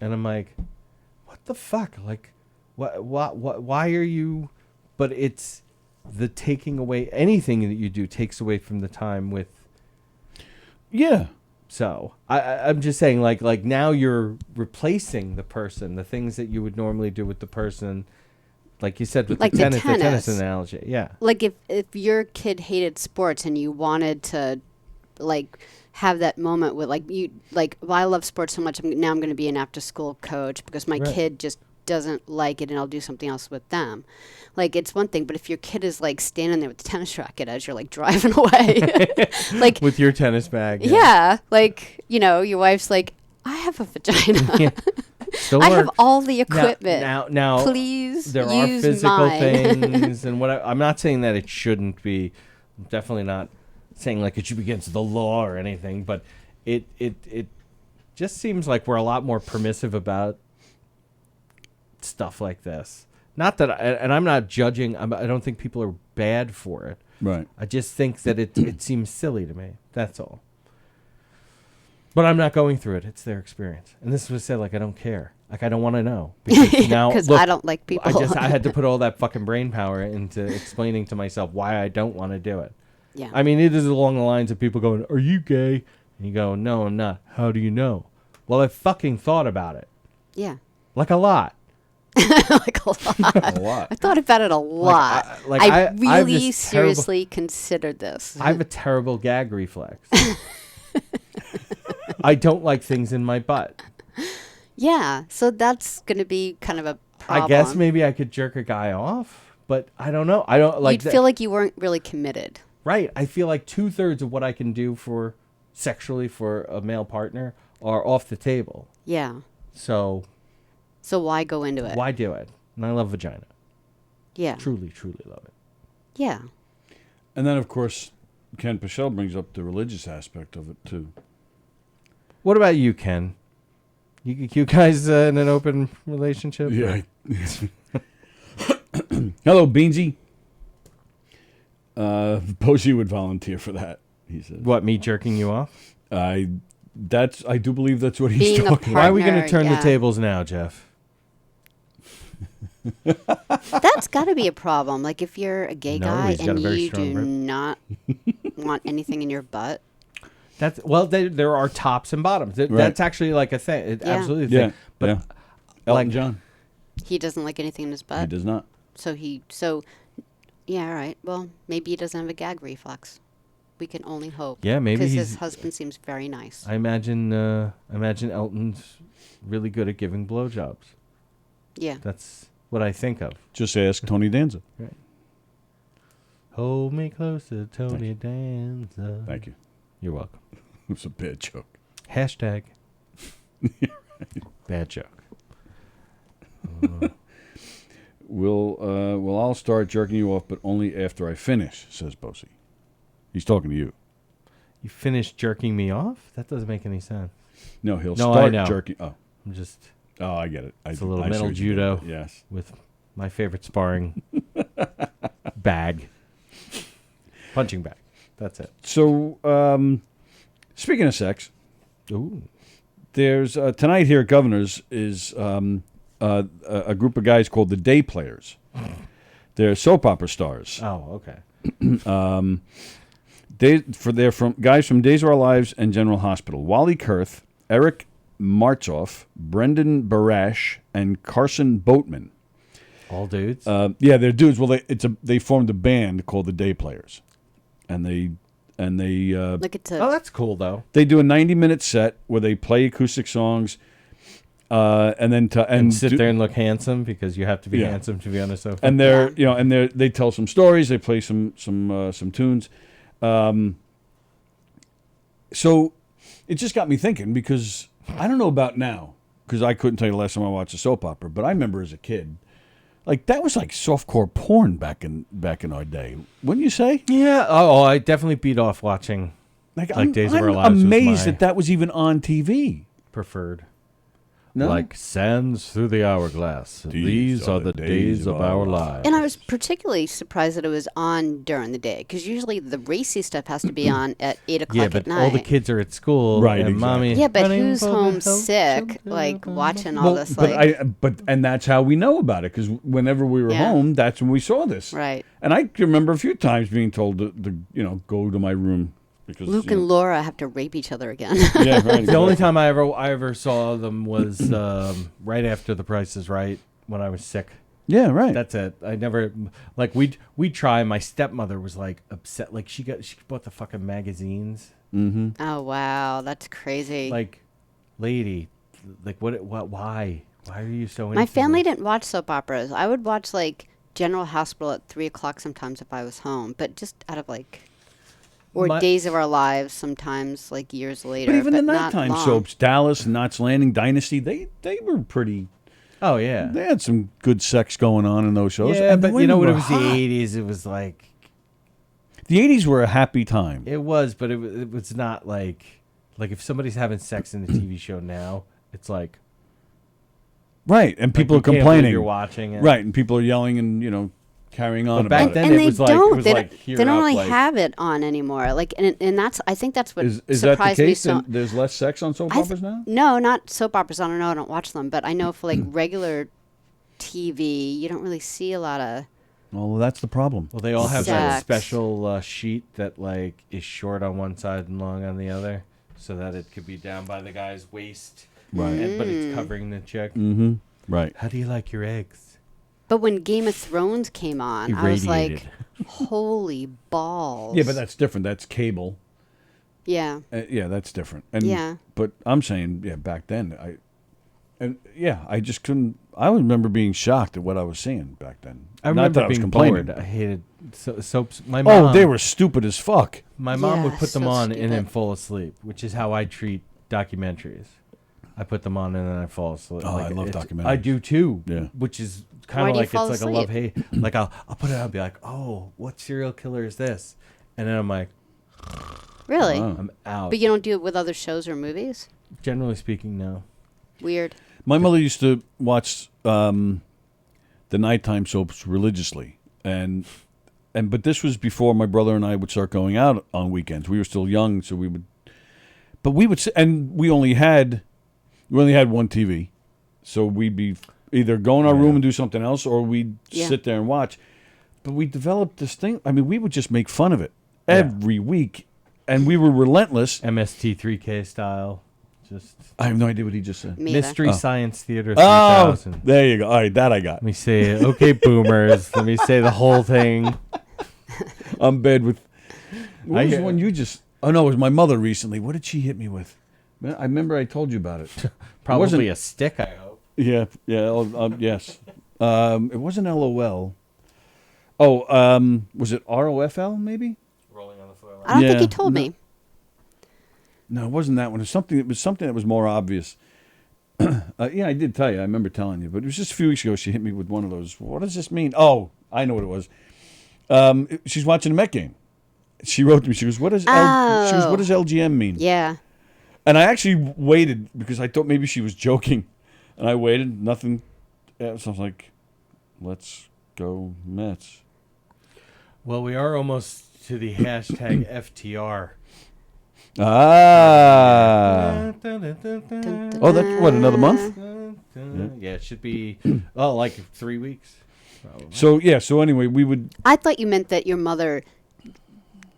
And I'm like, what the fuck? Like, Why are you? But it's the taking away anything that you do takes away from the time with. Yeah. So I'm just saying, like now you're replacing the person, the things that you would normally do with the person, like you said with Like the the tennis tennis. analogy. Yeah. Like if your kid hated sports and you wanted to, like, have that moment with well, I love sports so much. Now I'm going to be an after school coach because my Right. kid just doesn't like it, and I'll do something else with them. Like, it's one thing, but if your kid is like standing there with the tennis racket as you're like driving away, like, With your tennis bag. yeah, like, your wife's like, I have a vagina. Yeah. Still I have works. all the equipment. Now, please there are use physical mine. things, and I'm not saying that it shouldn't be. I'm definitely not saying like it should be against the law or anything, but it just seems like we're a lot more permissive about stuff like this. Not that, and I'm not judging. I don't think people are bad for it. Right. I just think that it seems silly to me. That's all. But I'm not going through it. It's their experience. And this was said, like, I don't care. Like, I don't want to know. Because now, Because look, I don't like people. I had to put all that fucking brain power into explaining to myself why I don't want to do it. Yeah. I mean, it is along the lines of people going, are you gay? And you go, no, I'm not. How do you know? Well, I fucking thought about it. Yeah. Like a lot. Like a lot. A lot. I thought about it a lot. I I have really this terrible- seriously considered this. I have a terrible gag reflex. I don't like things in my butt. Yeah. So that's going to be kind of a problem. I guess maybe I could jerk a guy off, but I don't know. I don't like You'd feel like you weren't really committed. Right. I feel like 2/3 of what I can do for sexually for a male partner are off the table. Yeah. So So why go into it? why do it? And I love vagina. Yeah. Truly, truly love it. Yeah. And then, of course, Ken Pichelle brings up the religious aspect of it, too. What about you, Ken? You guys in an open relationship? Yeah. Hello, Beansy. Posey would volunteer for that, he said. What, me jerking you off? I do believe that's what he's Being a talking Why about. are we going to Partner, turn yeah. the tables now, Jeff? That's got to be a problem. Like, if you're a gay No, guy he's got and a very you strong do rib. not want anything in your butt. There are tops and bottoms. That's actually like a thing. It's Yeah. absolutely a Yeah, thing. But yeah. Elton like- John, He doesn't like anything in his he butt. does not. Yeah, all right. Well, maybe he doesn't have a gag reflex. We can only hope. Yeah, maybe Because he's- his husband seems very nice. I imagine Elton's really good at giving blowjobs. Yeah. That's what I think of. Just ask Tony Danza. Hold me closer, Tony Danza. Thank you. You're welcome. It was a bad joke. Hashtag bad joke. I'll start jerking you off, but only after I finish, says Bosie. He's talking to you. You finished jerking me off? That doesn't make any sense. No, he'll No, I start know. jerking. Oh, I'm just I get it. It's a little I see mental what you mean. judo. Yes. with my favorite sparring bag. Punching bag. That's it. So, speaking of sex, Ooh. there's tonight here at Governor's is a group of guys called the Day Players. They're soap opera stars. Oh, okay. They're from guys from Days of Our Lives and General Hospital. Wally Kurth, Eric Martzoff, Brendan Barash, and Carson Boatman. All dudes. Yeah, they're dudes. Well, they formed a band called the Day Players, and they Look at Oh, that's cool though. they do a 90-minute set where they play acoustic songs, and then And sit there and look handsome because you have to be Yeah. handsome to be on a sofa. and they tell some stories. They play some tunes. So it just got me thinking because I don't know about now because I couldn't tell you the last time I watched a soap opera, but I remember as a kid, like that was like softcore porn back in our day, wouldn't you say? yeah. Oh, I definitely beat off watching Like Days of Our I'm Lives was amazed my that was even on TV. preferred. No? Like sands through the hourglass. These are the days of our lives. And I was particularly surprised that it was on during the day, because usually the racy stuff has to be on at 8 o'clock Yeah, at but night. all the kids are at school. Right, and exactly. mommy. Yeah, but running who's for the home help sick, shelter like of watching all Well, this? but and that's how we know about it, because whenever we were Yeah. home, that's when we saw this. Right. And I can remember a few times being told to go to my room because Luke and Laura have to rape each other again. yeah, right. The only time I ever saw them was right after The Price is Right when I was sick. Yeah, right. That's it. I never like we'd try. My stepmother was like upset. Like she bought the fucking magazines. Oh wow, that's crazy. Like, lady, like what? Why? Why are you so? My into family this? didn't watch soap operas. I would watch like General Hospital at 3 o'clock sometimes if I was home, but just out of like, or My- Days of Our Lives sometimes, like years later. but even the not nighttime long. soaps, Dallas, Knots Landing, Dynasty, they were pretty. Oh yeah. They had some good sex going on in those shows. Yeah, and the but you know women what? were It was hot. the '80s. It was like The 80s were a happy time. it was, but it was not like if somebody's having sex in a TV show now, it's like Right, and people like, are you can't believe complaining. You're watching it, Right, and people are yelling and carrying on But back about then it. And it they was like- don't. it was they like don't, here they don't up, really like- have it on anymore. Like, and that's I think that's what Is that the surprised me case? so. Then there's less sex on soap I th- operas now? No, not soap operas. I don't know. I don't watch them, but I know for like regular TV, you don't really see a lot of. Well, that's the problem. Well, they all have that Sex. special sheet that like is short on one side and long on the other, so that it could be down by the guy's waist, Right. but it's covering the chick. Mm-hmm. Right. How do you like your eggs? But when Game of Thrones came on, I was like, Irradiated. holy balls. Yeah, but that's different. That's cable. Yeah. Yeah, that's different. And Yeah. But I'm saying, yeah, back then, I just couldn't. I remember being shocked at what I was seeing back then. I Not remember that I was being complaining. bored. I hated soaps. My mom, Oh, they were stupid as fuck. My mom would Yeah, put them so on and then stupid. fall asleep, which is how I treat documentaries. I put them on and then I fall asleep. Oh, I love I documentaries. do too. Yeah. Which is Why kind of do you like fall it's like a love hate. Like I'll put it on and be like, oh, what serial killer is this? And then I'm like, Really? Wow. I'm out. But you don't do it with other shows or movies? Generally speaking, no. Weird. My mother used to watch the nighttime soaps religiously, but this was before my brother and I would start going out on weekends. We were still young, so we would sit, and we only had one TV, so we'd be either go in our room and do something else, or we'd Yeah. sit there and watch. But we developed this thing. I mean, we would just make fun of it every week, and we were relentless. MST3K style. Just I have no idea what he just said. Me either. Mystery Science Theater Oh, 3000. there you go. All right, that I got. Let me say, okay, boomers. Let me say the whole thing. I'm bad with. What I was the hear- one you just? Oh no, it was my mother recently. What did she hit me with? Man, I remember I told you about it. Probably wasn't- a stick, I hope. Yeah, yes. It wasn't LOL. Oh, was it ROFL maybe? Rolling on the floor. I don't think Yeah, he told no. me. No, it wasn't that one. It was something that was more obvious. Yeah, I did tell you. I remember telling you, but it was just a few weeks ago. She hit me with one of those. What does this mean? Oh, I know what it was. She's watching a Met game. She wrote to me. She goes, "What does what does LGM mean?" Yeah. And I actually waited because I thought maybe she was joking, and I waited. Nothing. So I was like, "Let's go Mets." Well, we are almost to the hashtag FTR. Ah. Oh, that's what, another month? Yeah, it should be, like 3 weeks. Probably. So anyway, we would. I thought you meant that your mother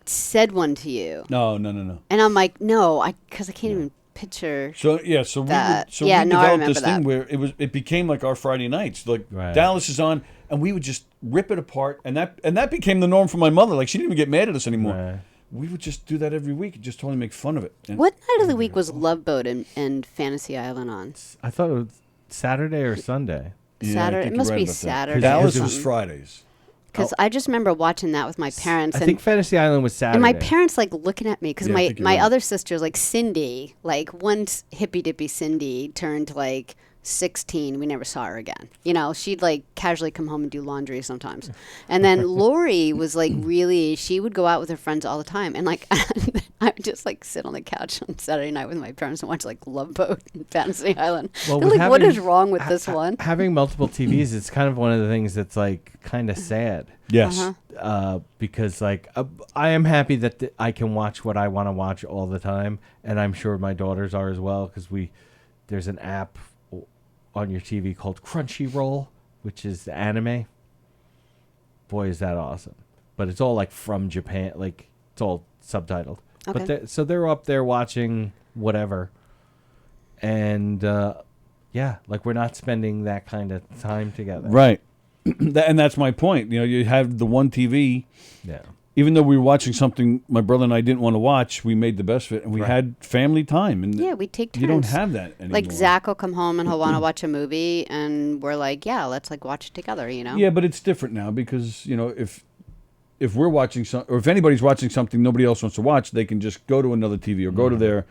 said one to you. No. And I'm like, no, because I can't even picture. So That- we yeah, no, I developed remember this thing that. where it became like our Friday nights. Like Right. Dallas is on, and we would just rip it apart, and that became the norm for my mother. Like she didn't even get mad at us anymore. Right. We would just do that every week, and just totally make fun of it. And What night of the week was Love Boat and Fantasy Island on? I thought it was Saturday or Sunday. Yeah, I Saturday. think It must you're right be about that. Saturday. Dallas or was something. Fridays. Because I just remember watching that with my parents. I And think Fantasy Island was Saturday. And my parents like looking at me because Yeah, I my think you're my right. other sisters like Cindy, like once hippy dippy Cindy turned like 16, we never saw her again. You know, she'd like casually come home and do laundry sometimes. And then Lori was like really, she would go out with her friends all the time. And like, I would just like sit on the couch on Saturday night with my parents and watch like Love Boat and Fantasy Island. Well, They're with like, what having- is wrong with this one? Having multiple TVs, it's kind of one of the things that's like kind of sad. Yes. Because like I am happy that I can watch what I want to watch all the time, and I'm sure my daughters are as well, because there's an app on your TV called Crunchyroll, which is anime. Boy, is that awesome! But it's all like from Japan, like it's all subtitled. Okay. But so they're up there watching whatever, and yeah, like we're not spending that kind of time together. Right. And that's my point. You know, you have the one TV. Yeah. Even though we were watching something my brother and I didn't want to watch, we made the best of it, and we Right. had family time. And Yeah, we take turns. you don't have that anymore. Like Zach will come home and he'll want to watch a movie, and we're like, yeah, let's like watch it together. You know? Yeah, but it's different now because you know if we're watching or if anybody's watching something nobody else wants to watch, they can just go to another TV or go to their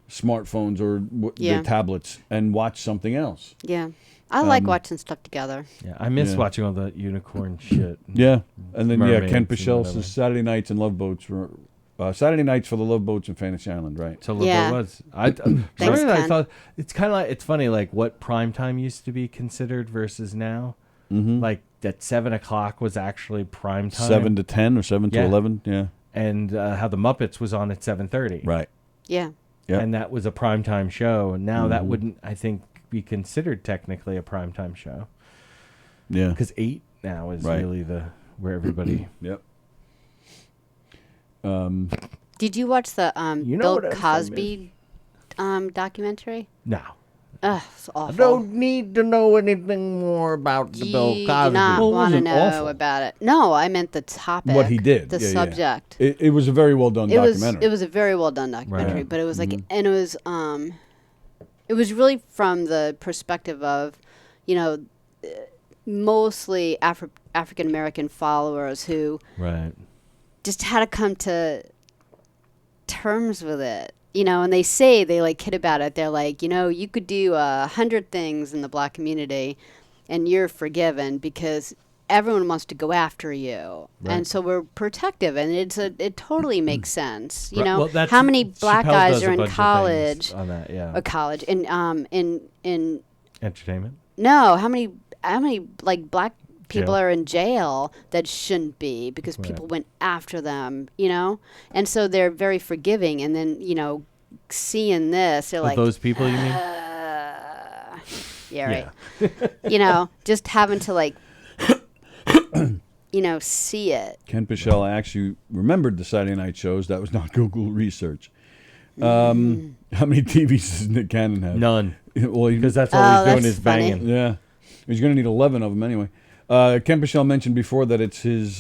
smartphones or Yeah. their tablets and watch something else. Yeah. I like watching stuff together. Yeah, I miss Yeah. watching all the unicorn shit. Yeah, and then Mermaids Ken and Pichel whatever. says Saturday nights and Love Boats were Saturday nights for the Love Boats and Fantasy Island, right? So look Yeah. what it was. I Thanks, I Ken. thought it's kind of like, it's funny like what prime time used to be considered versus now. Mm-hmm. Like that 7 o'clock was actually prime time. 7 to 10 or 7 to Yeah. 11, yeah, And how the Muppets was on at 7:30. right. Yeah. Yep. And that was a prime time show. And now that Mhm. wouldn't, I think, be considered technically a prime time show, Yeah, because 8 now is Right. really where everybody. yep. Did you watch the You know Bill what else I Cosby documentary? No. Ugh, it's awful. I don't need to know anything more about the Bill You Cosby. do not Well, it want to wasn't know awful. about it. No, I meant the topic. What he did, The yeah, yeah. subject. It was a very well done It was documentary. it was a very well done documentary, Right. but it was like and it was really from the perspective of, you know, mostly African American followers who Right. just had to come to terms with it. You know, and they like kid about it. They're like, you know, you could do 100 things in the black community and you're forgiven because everyone wants to go after you. Right. And so we're protective, and it totally makes sense. You Right, know, well, that's- how many black Chappelle guys does are a in bunch of college things on that, yeah. or college in Entertainment. no, how many like black people Jail. are in jail that shouldn't be because Right. people went after them, you know? And so they're very forgiving, and then, you know, seeing this, they're like, Those people, you mean? yeah, right. You know, just having to like you know, see it. Ken Pichel actually remembered the Saturday night shows. That was not Google research. How many TVs does Nick Cannon have? None. Well, Because that's all Oh, he's doing that's is funny. banging. yeah, he's going to need 11 of them anyway. Ken Pichel mentioned before that it's his.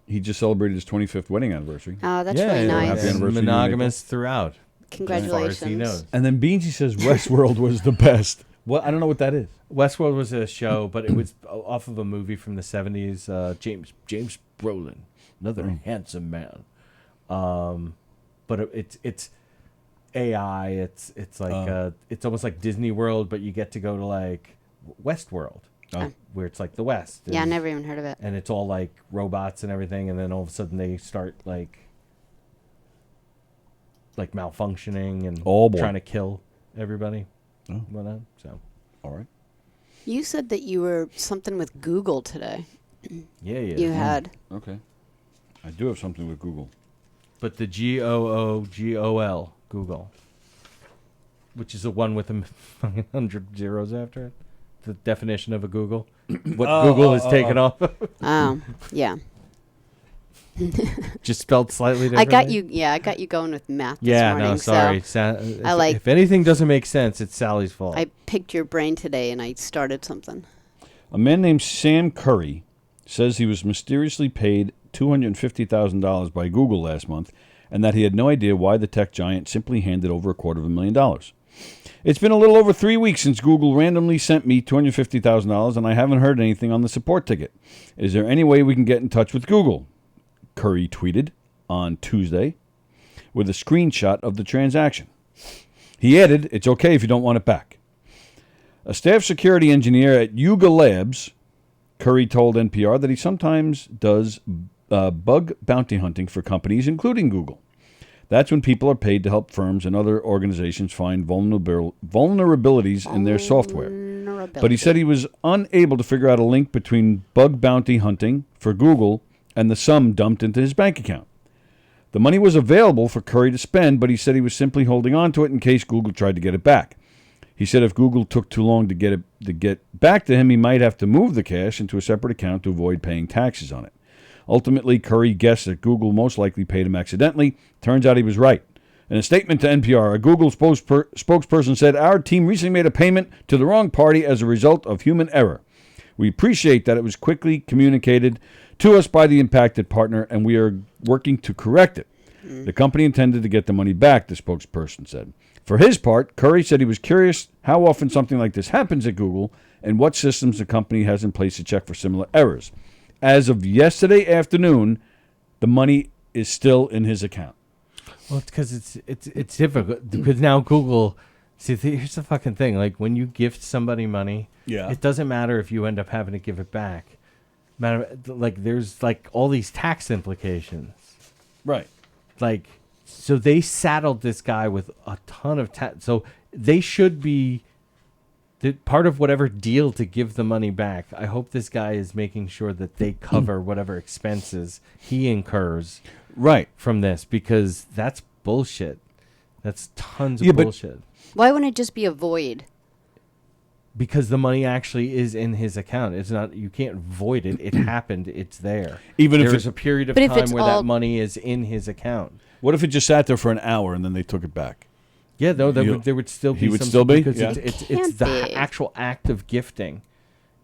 He just celebrated his 25th wedding anniversary. Oh, that's yeah, really yeah, nice. Happy anniversary to you, monogamous throughout. As Congratulations. far as he knows. And then Beansy says Westworld was the best. Well, I don't know what that is. Westworld was a show, but it was off of a movie from the 70s. James Brolin, another handsome man. But it's AI. It's like it's almost like Disney World, but you get to go to like Westworld, where it's like the West. Yeah, I and- never even heard of it. and it's all like robots and everything, and then all of a sudden they start like malfunctioning and Oh, boy. trying to kill everybody. Oh. Whatnot. So All right. You said that you were something with Google today. yeah. You had. Okay. I do have something with Google. But the GOOGOL, Google, which is the one with 100 zeros after it, the definition of a Google, what Google is taken off, Oh, yeah. just spelled slightly I differently. got you going with math this Yeah, morning. no, sorry. So If anything doesn't make sense, it's Sally's fault. I picked your brain today and I started something. A man named Sam Curry says he was mysteriously paid $250,000 by Google last month, and that he had no idea why the tech giant simply handed over $250,000. It's been a little over 3 weeks since Google randomly sent me $250,000, and I haven't heard anything on the support ticket. Is there any way we can get in touch with Google? Curry tweeted on Tuesday with a screenshot of the transaction. He added, "It's okay if you don't want it back." A staff security engineer at Yuga Labs, Curry told NPR that he sometimes does bug bounty hunting for companies, including Google. That's when people are paid to help firms and other organizations find vulnerabilities in their software. But he said he was unable to figure out a link between bug bounty hunting for Google and the sum dumped into his bank account. The money was available for Curry to spend, but he said he was simply holding on to it in case Google tried to get it back. He said if Google took too long to get back to him, he might have to move the cash into a separate account to avoid paying taxes on it. Ultimately, Curry guessed that Google most likely paid him accidentally. Turns out he was right. In a statement to NPR, a Google spokesperson said, "Our team recently made a payment to the wrong party as a result of human error. We appreciate that it was quickly communicated to us by the impacted partner, and we are working to correct it. The company intended to get the money back," the spokesperson said. For his part, Curry said he was curious how often something like this happens at Google and what systems the company has in place to check for similar errors. As of yesterday afternoon, the money is still in his account. Well, it's because it's difficult because now Google. See, here's the fucking thing. Like when you gift somebody money, it doesn't matter if you end up having to give it back. There's like all these tax implications. Right. Like, so they saddled this guy with a ton of tax. So they should be part of whatever deal to give the money back. I hope this guy is making sure that they cover whatever expenses he incurs. Right. From this, because that's bullshit. That's tons of bullshit. Why wouldn't it just be a void? Because the money actually is in his account. It's not. You can't void it. It happened. It's there. Even if there's a period of time where that money is in his account. What if it just sat there for an hour and then they took it back? Yeah, no, there would still be. He would still be. Because yeah. it's the actual act of gifting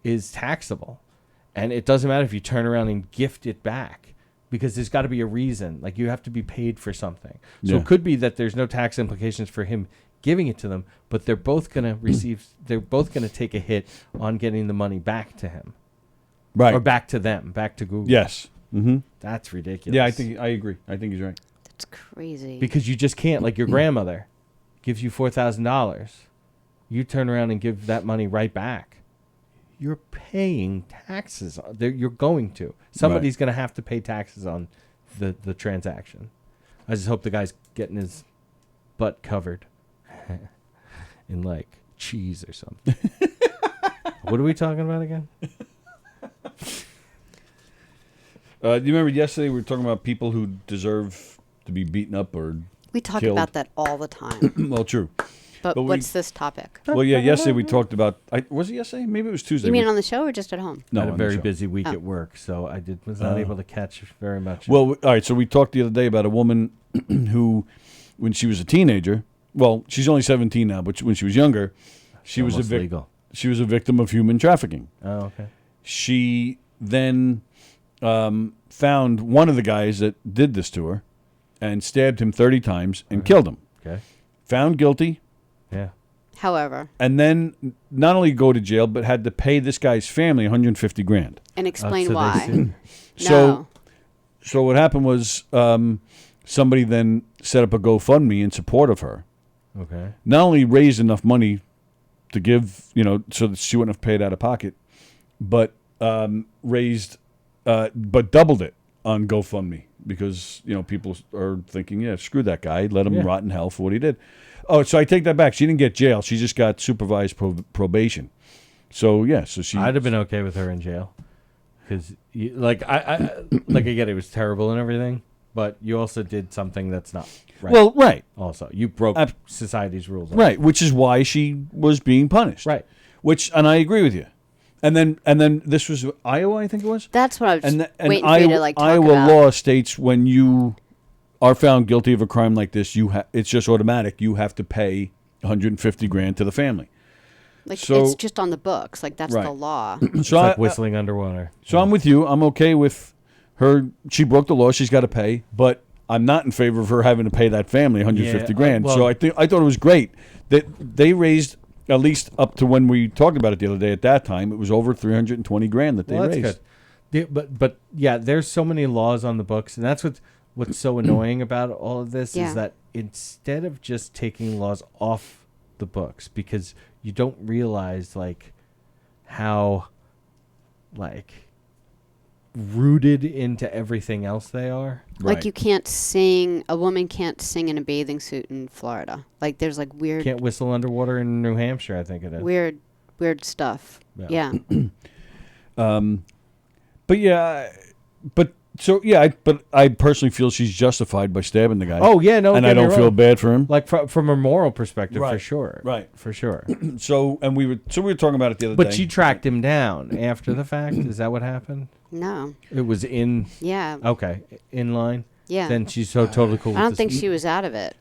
is taxable, and it doesn't matter if you turn around and gift it back. Because there's got to be a reason. Like, you have to be paid for something. So it could be that there's no tax implications for him giving it to them, but they're both going to receive, they're both going to take a hit on getting the money back to him. Right. Or back to them, back to Google. Yes. Mm-hmm. That's ridiculous. Yeah, I agree. I think he's right. That's crazy. Because you just can't, like your grandmother gives you $4,000. You turn around and give that money right back. You're paying taxes. You're going to. Somebody's going to have to pay taxes on the transaction. I just hope the guy's getting his butt covered in like cheese or something. What are we talking about again? Do you remember yesterday we were talking about people who deserve to be beaten up or we talk killed? About that all the time. Well, true. But what's this topic? Well, yeah, yesterday we talked about... was it yesterday? Maybe it was Tuesday. You mean on the show or just at home? No, I had a very show. busy week at work, so I was not able to catch very much. Well, all right, so we talked the other day about a woman who, when she was a teenager... Well, she's only 17 now, but when she was younger, she was a victim of human trafficking. Oh, okay. She then found one of the guys that did this to her and stabbed him 30 times and killed him. Okay. Found guilty... Yeah. However. And then not only go to jail, but had to pay this guy's family $150,000. And explain why. So what happened was somebody then set up a GoFundMe in support of her. Okay. Not only raised enough money to give, so that she wouldn't have paid out of pocket, but but doubled it on GoFundMe because, people are thinking, yeah, screw that guy. Let him rot in hell for what he did. Oh, so I take that back. She didn't get jail. She just got supervised probation. So, yeah. So she. I'd have been okay with her in jail. Because, again, it was terrible and everything. But you also did something that's not right. Well, right. Also, you broke society's rules. Right, which is why she was being punished. Right. And I agree with you. And then this was Iowa, I think it was. That's what I was waiting for you to talk Iowa about. law states when you are found guilty of a crime like this, it's just automatic. You have to pay $150,000 to the family. Like it's just on the books. Like that's the law. It's like whistling underwater. So I'm with you. I'm okay with her. She broke the law. She's got to pay. But I'm not in favor of her having to pay that family $150,000. So I thought it was great that they raised. At least up to when we talked about it the other day, at that time, it was over $320,000 that they raised. That's good. But yeah, there's so many laws on the books, and that's what's so annoying about all of this is that instead of just taking laws off the books because you don't realize like how like rooted into everything else they are. Like Right. you can't sing. A woman can't sing in a bathing suit in Florida. Like there's like weird, Can't whistle underwater in New Hampshire, I think it is. weird stuff. Yeah. Yeah. But yeah, but I personally feel she's justified by stabbing the guy. Oh yeah, no, and get I me don't feel wrong. bad for him. Like from a moral perspective, for Right, sure. right. For sure. So we were talking about it the other day. But she tracked him down after the fact. Is that what happened? No. It was in. Yeah. Okay, in line. Yeah. Then she's so totally cool. I don't with think this. she was out of it.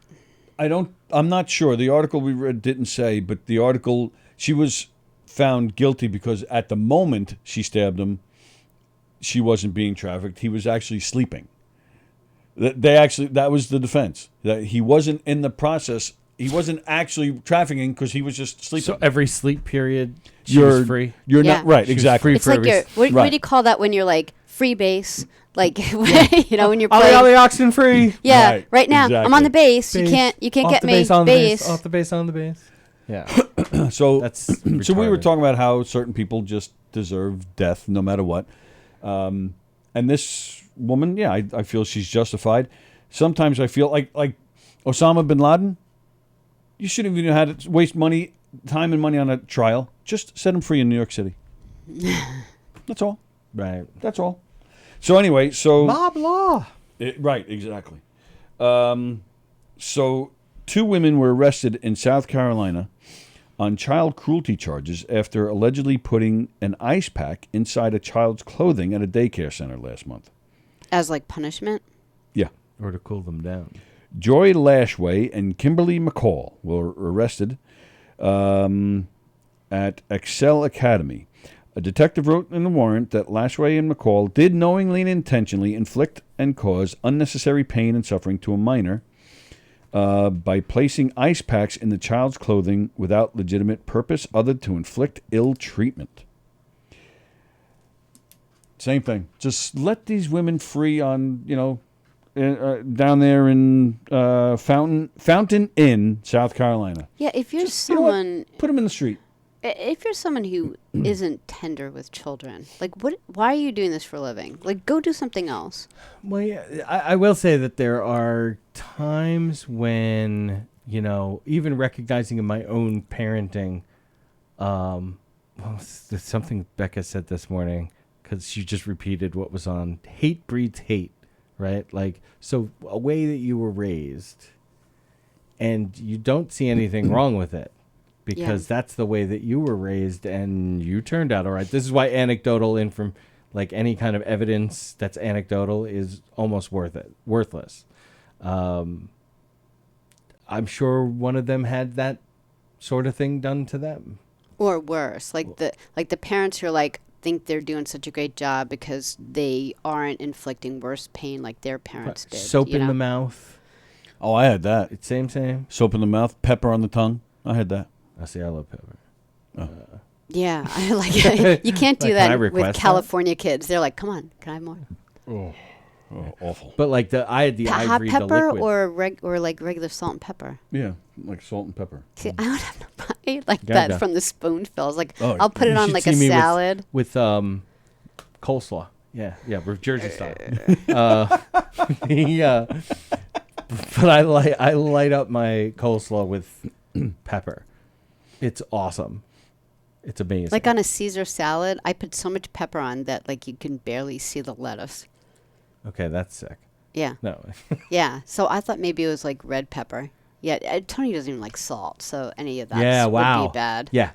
I'm not sure. The article we read didn't say, but the article, she was found guilty because at the moment she stabbed him, she wasn't being trafficked. He was actually sleeping. That was the defense. That he wasn't in the process. He wasn't actually trafficking because he was just sleeping. So every sleep period, she was free. You're Yeah. not right. She was Exactly. free It's for like every your what right. do you call that when you're like free base? Like you know when you're Ollie, playing. Ollie, oxen free. Yeah, Right, right now I'm on the base. Base. You can't Off get the me base, on the base. Off the base, on the base. Yeah, So that's so we were retarded. talking about how certain people just deserve death no matter what. And this woman, yeah, I feel she's justified. Sometimes I feel like Osama bin Laden, you shouldn't even have to waste time and money on a trial. Just set him free in New York City. That's all. right. That's all. So anyway, Mob law. right, exactly. So 2 women were arrested in South Carolina on child cruelty charges after allegedly putting an ice pack inside a child's clothing at a daycare center last month. As like punishment. Yeah. Or to cool them down. Joy Lashway and Kimberly McCall were arrested at Excel Academy. A detective wrote in the warrant that Lashway and McCall did knowingly and intentionally inflict and cause unnecessary pain and suffering to a minor by placing ice packs in the child's clothing without legitimate purpose other to inflict ill treatment. Same thing. Just let these women free on, down there in Fountain Inn, South Carolina. Yeah, if you're Just, you know what? someone Put them in the street. if you're someone who isn't tender with children, like why are you doing this for a living? Like go do something else. Well, yeah, I will say that there are times when, even recognizing in my own parenting, there's something Becca said this morning, because she just repeated what was on hate breeds hate, right? Like, so a way that you were raised, and you don't see anything wrong with it, because that's the way that you were raised, and you turned out all right. This is why anecdotal like any kind of evidence that's anecdotal is almost worthless. I'm sure one of them had that sort of thing done to them. Or worse, like the parents who are like think they're doing such a great job because they aren't inflicting worse pain like their parents did. Soap in the mouth. Oh, I had that. It's same. Soap in the mouth, pepper on the tongue. I had that. I see. I love pepper. Yeah, I like it. You can't do Like, can I that request with that? California kids. They're like, come on, can I have more? Oh, awful. But like I had the Hot ivory, pepper the liquid. or like regular salt and pepper. Yeah, like salt and pepper. See, I would have to buy like Yeah, that yeah. from the spoonful. I was like, Oh, I'll put it You on should like see a me salad. with coleslaw. Yeah, with Jersey style. But I light up my coleslaw with pepper. It's awesome. It's amazing. Like on a Caesar salad, I put so much pepper on that like you can barely see the lettuce. Okay, that's sick. Yeah, No. yeah. So I thought maybe it was like red pepper. Yeah, Tony doesn't even like salt, so any of that Yeah, would wow. be bad. Yeah.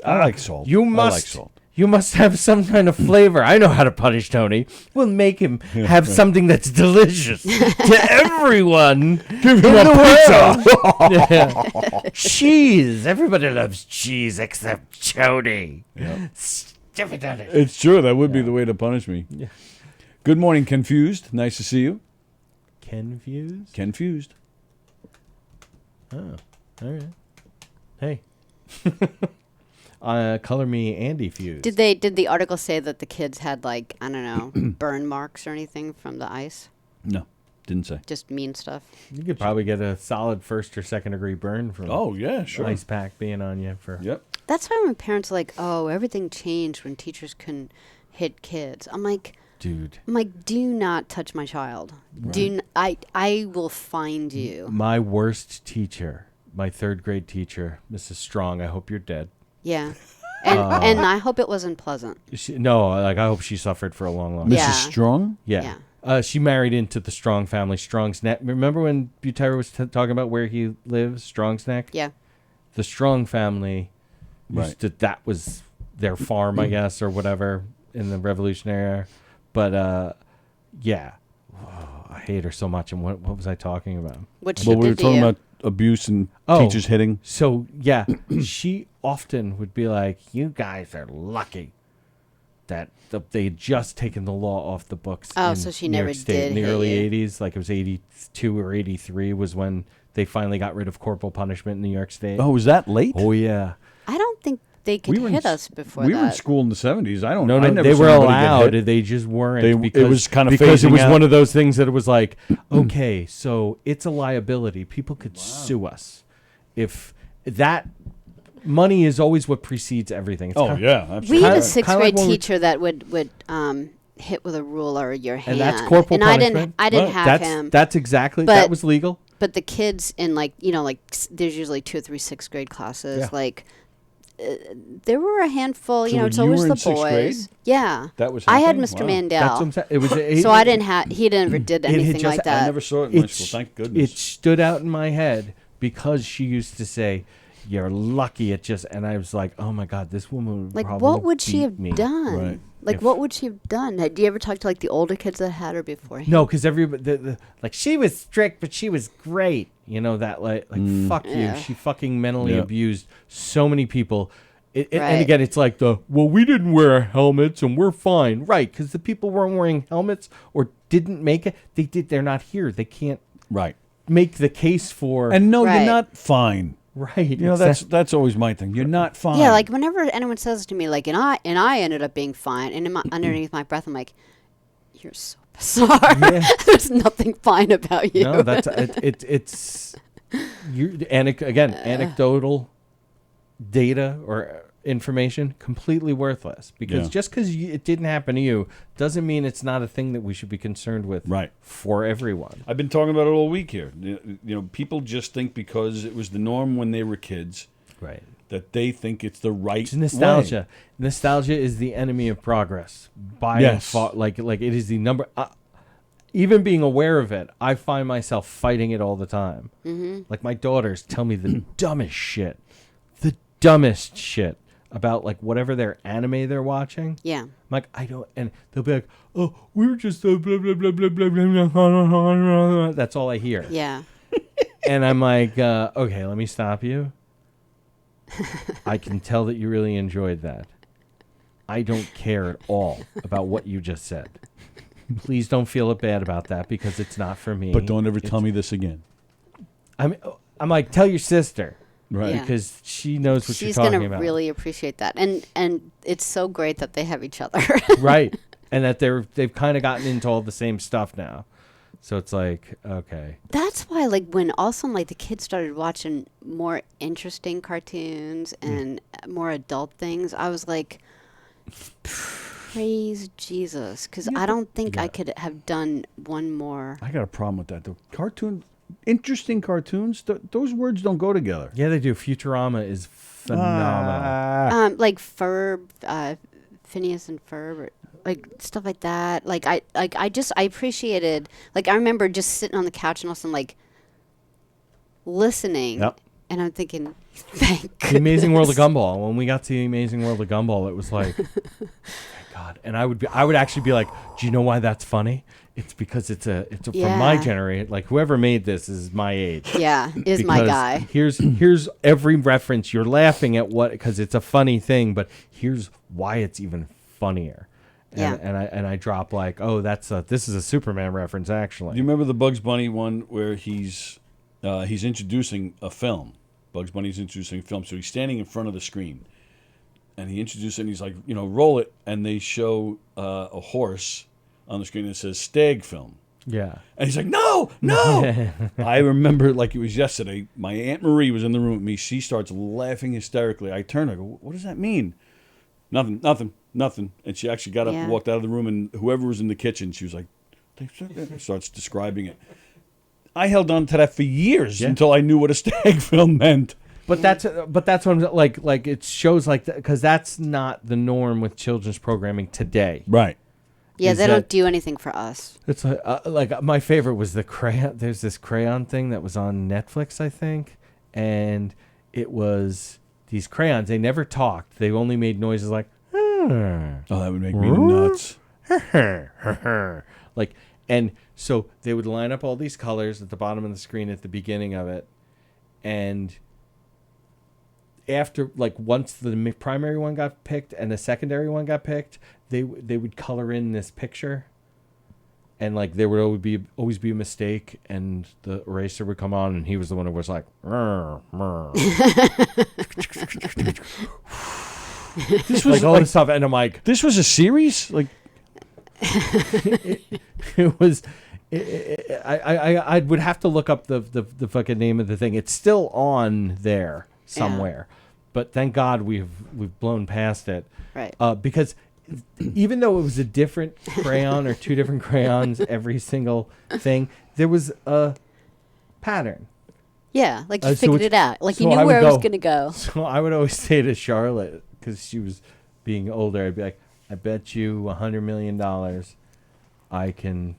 I like salt. You I must. like salt. You must have some kind of flavor. I know how to punish Tony. We'll make him have something that's delicious to everyone. Give him in a the pizza. Yeah. Cheese. Everybody loves cheese except Tony. Stupid on it. It's true. That would be the way to punish me. Yeah. Good morning, Confused. Nice to see you. Confused? Confused. Oh, all right. Hey. Color me Andy Fused. Did the article say that the kids had like, I don't know, burn marks or anything from the ice? No. Didn't say. just mean stuff. You could probably get a solid 1st or 2nd degree burn from Oh, yeah, sure. ice pack being on you for. Yep. That's why when parents are like, "Oh, everything changed when teachers couldn't hit kids," I'm like, Dude. "Do not touch my child. I will find you." My worst teacher, my 3rd grade teacher, Mrs. Strong. I hope you're dead. Yeah, and I hope it wasn't pleasant. I hope she suffered for a long, long time. Yeah. Mrs. Strong? Yeah. She married into the Strong family. Strong's Neck. Remember when Butera was talking about where he lives? Strong's Neck? Yeah. The Strong family, Right. that was their farm, I guess, or whatever, in the Revolutionary era. But, yeah. Oh, I hate her so much. And what was I talking about? What she Well, we were did to talking you. about abuse and Oh. teachers hitting. So, yeah, she often would be like, you guys are lucky that they had just taken the law off the books. Oh, in so she New never York State did in the hit early you. 80s. Like it was 82 or 83 was when they finally got rid of corporal punishment in New York State. Oh, was that late? Oh, yeah. I don't think they could were in hit s- us before we that. were in school in the 70s. I No, never they saw were anybody get allowed. hit. They just weren't. It because, was kind of because it phasing was out. one of those things that it was like, okay, so it's a liability. People could sue us if that money is always what precedes everything. It's Oh, kind- yeah, We absolutely. had a Kinda- 6th kinda grade like when we- teacher that would hit with a ruler your hand, And that's corporal and punishment. I didn't Right. have him. That's exactly But- that was legal. But the kids in there's usually 2 or 3 6th grade classes. Yeah. There were a handful. So it's you always were the in 6th grade? boys. Yeah, That was I had happening? Mr. Wow. Mandel. That's what I'm saying. It was So I didn't have. He never did had anything just- like I that. never saw it in my It school. sh- Thank goodness. It stood out in my head because she used to say, "You're lucky it just," and I was like, "Oh my God, this woman would Like, probably what would she beat have me." done? Right. Like, If- what would she have done? Do you ever talk to like the older kids that had her before? No, because everybody like she was strict, but she was great. You know that like fuck Yeah. you. She fucking mentally Yeah. abused so many people. And Right. again, it's like we didn't wear helmets and we're fine, right? Because the people weren't wearing helmets or didn't make it. They did. They're not here. They can't Right. make the case for And no, Right. you're not fine. right. You know, that's always my thing. You're not fine. Yeah, like whenever anyone says to me, like, and I ended up being fine, and underneath my breath, I'm like, you're so bizarre. Yeah. There's nothing fine about you. No, that's it's you anecdotal data or information completely worthless because Yeah. just because it didn't happen to you doesn't mean it's not a thing that we should be concerned with Right. for everyone. I've been talking about it all week here. You know, people just think because it was the norm when they were kids Right. that they think it's the right It's nostalgia. way. Nostalgia is the enemy of progress. By Yes. far, like it is the number. Even being aware of it, I find myself fighting it all the time. Mm-hmm. Like my daughters tell me the dumbest shit about like whatever their anime they're watching. Yeah. I'm like, I don't, and they'll be like, oh, we were just blah, blah, blah, blah, blah, blah, blah. That's all I hear. Yeah. And I'm like, okay, let me stop you. I can tell that you really enjoyed that. I don't care at all about what you just said. Please don't feel bad about that because it's not for me. But don't ever tell me this again. I'm like, tell your sister. Right. Yeah. Because she knows what She's you're talking gonna about. really appreciate that, and it's so great that they have each other. Right. And that they've kind of gotten into all the same stuff now. So it's like, okay. That's why, like, when all of a sudden, like, the kids started watching more interesting cartoons and more adult things, I was like, praise Jesus, because I don't think I could have done one more. I got a problem with that. The interesting cartoons, those words don't go together. Yeah, they do. Futurama is phenomenal. Like Ferb, Phineas and Ferb, or, like stuff like that. Like I appreciated. Like I remember just sitting on the couch and all of a sudden like listening, Yep. and I'm thinking, thank The Amazing World of goodness. Gumball. When we got to the Amazing World of Gumball, it was like, thank God. And I would actually be like, do you know why that's funny? It's because it's from my Yeah. generation. Like whoever made this is my age. Yeah, is my Because guy. Here's every reference. You're laughing at what because it's a funny thing, but here's why it's even funnier. And, Yeah. and I drop like, oh, this is a Superman reference actually. Do you remember the Bugs Bunny one where he's introducing a film? Bugs Bunny's introducing a film, so he's standing in front of the screen, and he introduces it, and he's like, roll it, and they show a horse on the screen that says Stag Film. Yeah. And he's like, no. I remember like it was yesterday. My Aunt Marie was in the room with me. She starts laughing hysterically. I turn, I go, what does that mean? Nothing. And she actually got up and walked out of the room, and whoever was in the kitchen, she was like, starts describing it. I held on to that for years until I knew what a stag film meant. But that's what I'm like it shows like that, because that's not the norm with children's programming today. Right. Yeah, they don't do anything for us. It's like my favorite was the crayon. There's this crayon thing that was on Netflix, I think, and it was these crayons. They never talked. They only made noises like. Oh, that would make me nuts. Like, and so they would line up all these colors at the bottom of the screen at the beginning of it, and after, like, once the primary one got picked and the secondary one got picked, they would color in this picture, and like there would always be a mistake, and the eraser would come on, and he was the one who was like, this was like all this stuff, and I'm like, this was a series, like it was. I would have to look up the fucking name of the thing. It's still on there somewhere, but thank God we've blown past it, right? Because even though it was a different crayon or two different crayons every single thing, there was a pattern. Yeah, like you figured it out. Like you knew where it was going to go. So I would always say to Charlotte, because she was being older, I'd be like, I bet you $100 million I can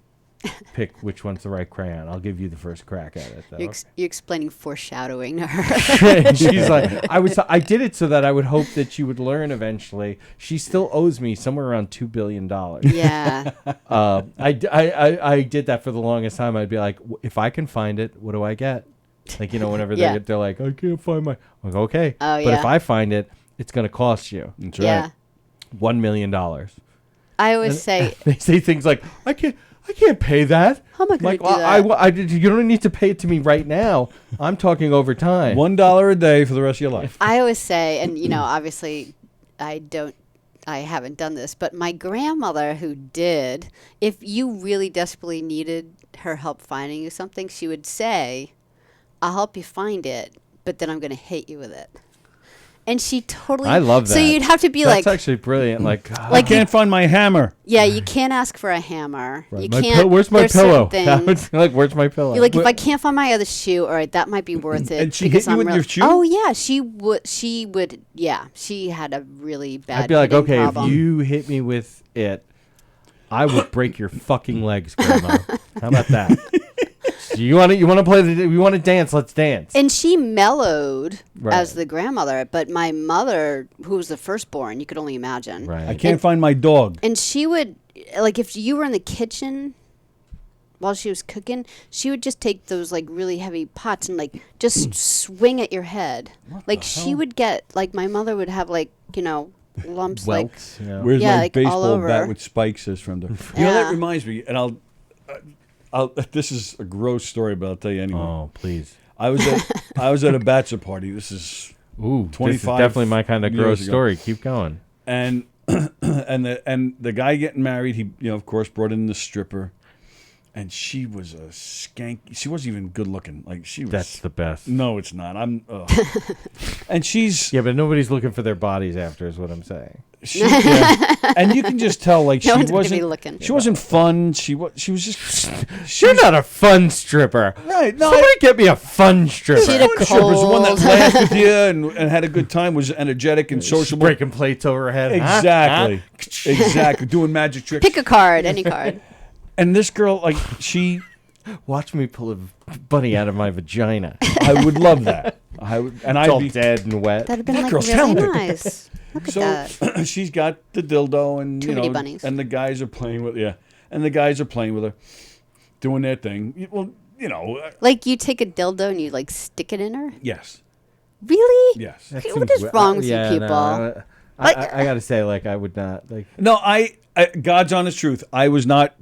pick which one's the right crayon. I'll give you the first crack at it, though. You're explaining foreshadowing to her. And she's like, I did it so that I would hope that you would learn eventually. She still owes me somewhere around $2 billion. Yeah. I did that for the longest time. I'd be like, if I can find it, what do I get? Like, whenever they're like, I can't find my. I'm like, okay. Oh, but if I find it, it's going to cost you. That's right. Yeah. $1 million. I always say. They say things like, I can't pay that. How am I going to do that? You don't need to pay it to me right now. I'm talking over time. $1 a day for the rest of your life. I always say, and obviously, I haven't done this, but my grandmother who did, if you really desperately needed her help finding you something, she would say, I'll help you find it, but then I'm going to hit you with it. And she totally. I love that. So you'd have to be That's actually brilliant. Like I can't find my hammer. Yeah, you can't ask for a hammer. Right. You can't. Where's my pillow? Like, where's my pillow? You're like, if I can't find my other shoe, all right, that might be worth it. And she hit you with your shoe? Oh yeah, she would. Yeah, she had a really bad. I'd be like, okay, problem. if you hit me with it, I would break your fucking legs, Grandma. How about that? You want to play we want to dance, let's dance. And she mellowed as the grandmother, but my mother, who was the firstborn, you could only imagine. Right. I can't find my dog. And she would, like, if you were in the kitchen while she was cooking, she would just take those, like, really heavy pots and, like, just swing at your head. Like, she would get, like, my mother would have, like, lumps, Welts, Where's my like, all baseball over. bat with spikes is from there? That reminds me, and I'll this is a gross story, but I'll tell you anyway. Oh, please. I was at a bachelor party. This is 25 this is definitely my kind of gross years ago. story. Keep going. And the guy getting married, he of course brought in the stripper, and she was a skank. She wasn't even good looking. Like she was. That's the best. No, it's not. And she's. Yeah, but nobody's looking for their bodies after, is what I'm saying. And you can just tell, like, No she one's gonna wasn't. be looking. She wasn't fun. She was just. You're not a fun stripper. Right. No, Somebody get me a fun stripper. She had a fun stripper was the one that cold. laughed with you and had a good time, was energetic and sociable. Breaking plates over her head. Exactly. Exactly. Doing magic tricks. Pick a card, any card. And this girl, like, she. Watch me pull a bunny out of my vagina. I would love that. And It's I'd all be dead and wet. That'd have been, That like, girl's really talented. nice. Look at So that. she's got the dildo, and Too many bunnies. and the guys are playing with her, doing their thing. Well, Like, you take a dildo and you, like, stick it in her? yes, Really? yes. Okay, what is wrong with you people? No, I gotta say, like, I would not like. No, I God's honest truth. I was not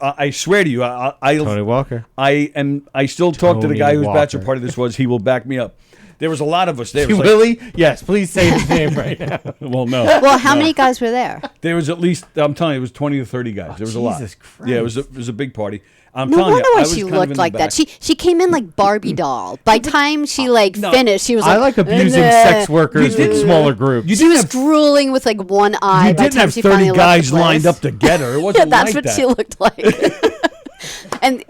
I swear to you, Tony Walker. I still talk to the Tony guy whose Walker. bachelor party this was. He will back me up. There was a lot of us there. It was Willie? Yes, please say his name right now. well, no. Well, how many guys were there? There was at least, I'm telling you, it was 20 to 30 guys. There was a lot. Jesus Yeah, it Christ. was a big party. I'm No telling wonder you, I why was she kind of looked in like the that. back. She came in like Barbie doll. By time she no. finished, she was I like like abusing "Nah." sex workers You in didn't- smaller groups. You She didn't was have, drooling with like one eye. you by the didn't time have she finally 30 left guys the lined place. up to get her. It Yeah, wasn't that's like what that. she looked like. And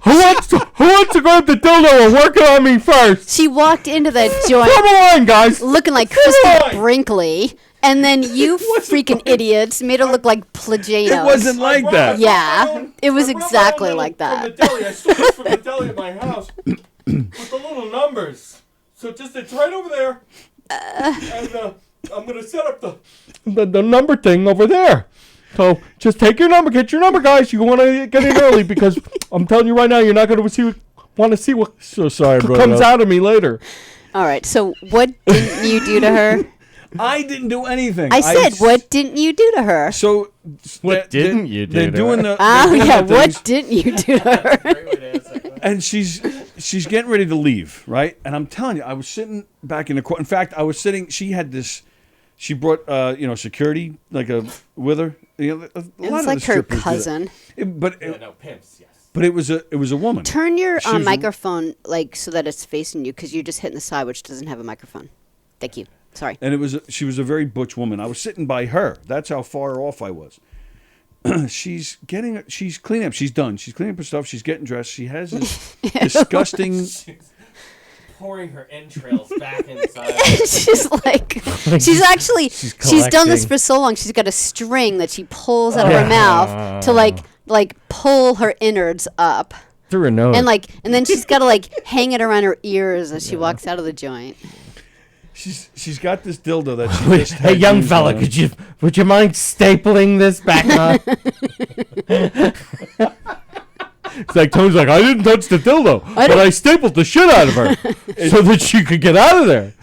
Who wants to grab the dildo and work it on me first? she walked into the joint Come on, guys. looking like Come Christy on. Brinkley, and then you freaking idiots made her look like Plagianos. It wasn't like that. Yeah, it was exactly like that. I stole this from the deli at my house with the little numbers. So it's right over there. And I'm going to set up The number thing over there. So just take your number, get your number, guys. You want to get in early because I'm telling you right now, you're not going to want to see what So sorry, bro. comes out of me later. All right, so what didn't you do to her? I didn't do anything. I said, what didn't you do to her? So What didn't you do They're to doing her? the. Oh, they're doing yeah, the what things, didn't you do to her? and she's getting ready to leave, right? And I'm telling you, I was sitting back in the court. In fact, I was sitting. She had this. She brought security with her. You know, a lot It's of like the her strippers do that. cousin. pimps, yes. But it was a woman. Turn your She was a- microphone so that it's facing you because you're just hitting the side, which doesn't have a microphone. Thank you. Sorry. And she was a very butch woman. I was sitting by her. That's how far off I was. She's cleaning up. She's done. She's cleaning up her stuff. She's getting dressed. She has this disgusting. Pouring her entrails back inside. she's like, she's done this collecting. for so long. She's got a string that she pulls out of her mouth to like pull her innards up, Through her nose. and then she's got to hang it around her ears as she walks out of the joint. She's got this dildo that she just Hey, had young used fella, on. would you mind stapling this back on? It's like Tony's like, I didn't touch the dildo, but I stapled the shit out of her so that she could get out of there.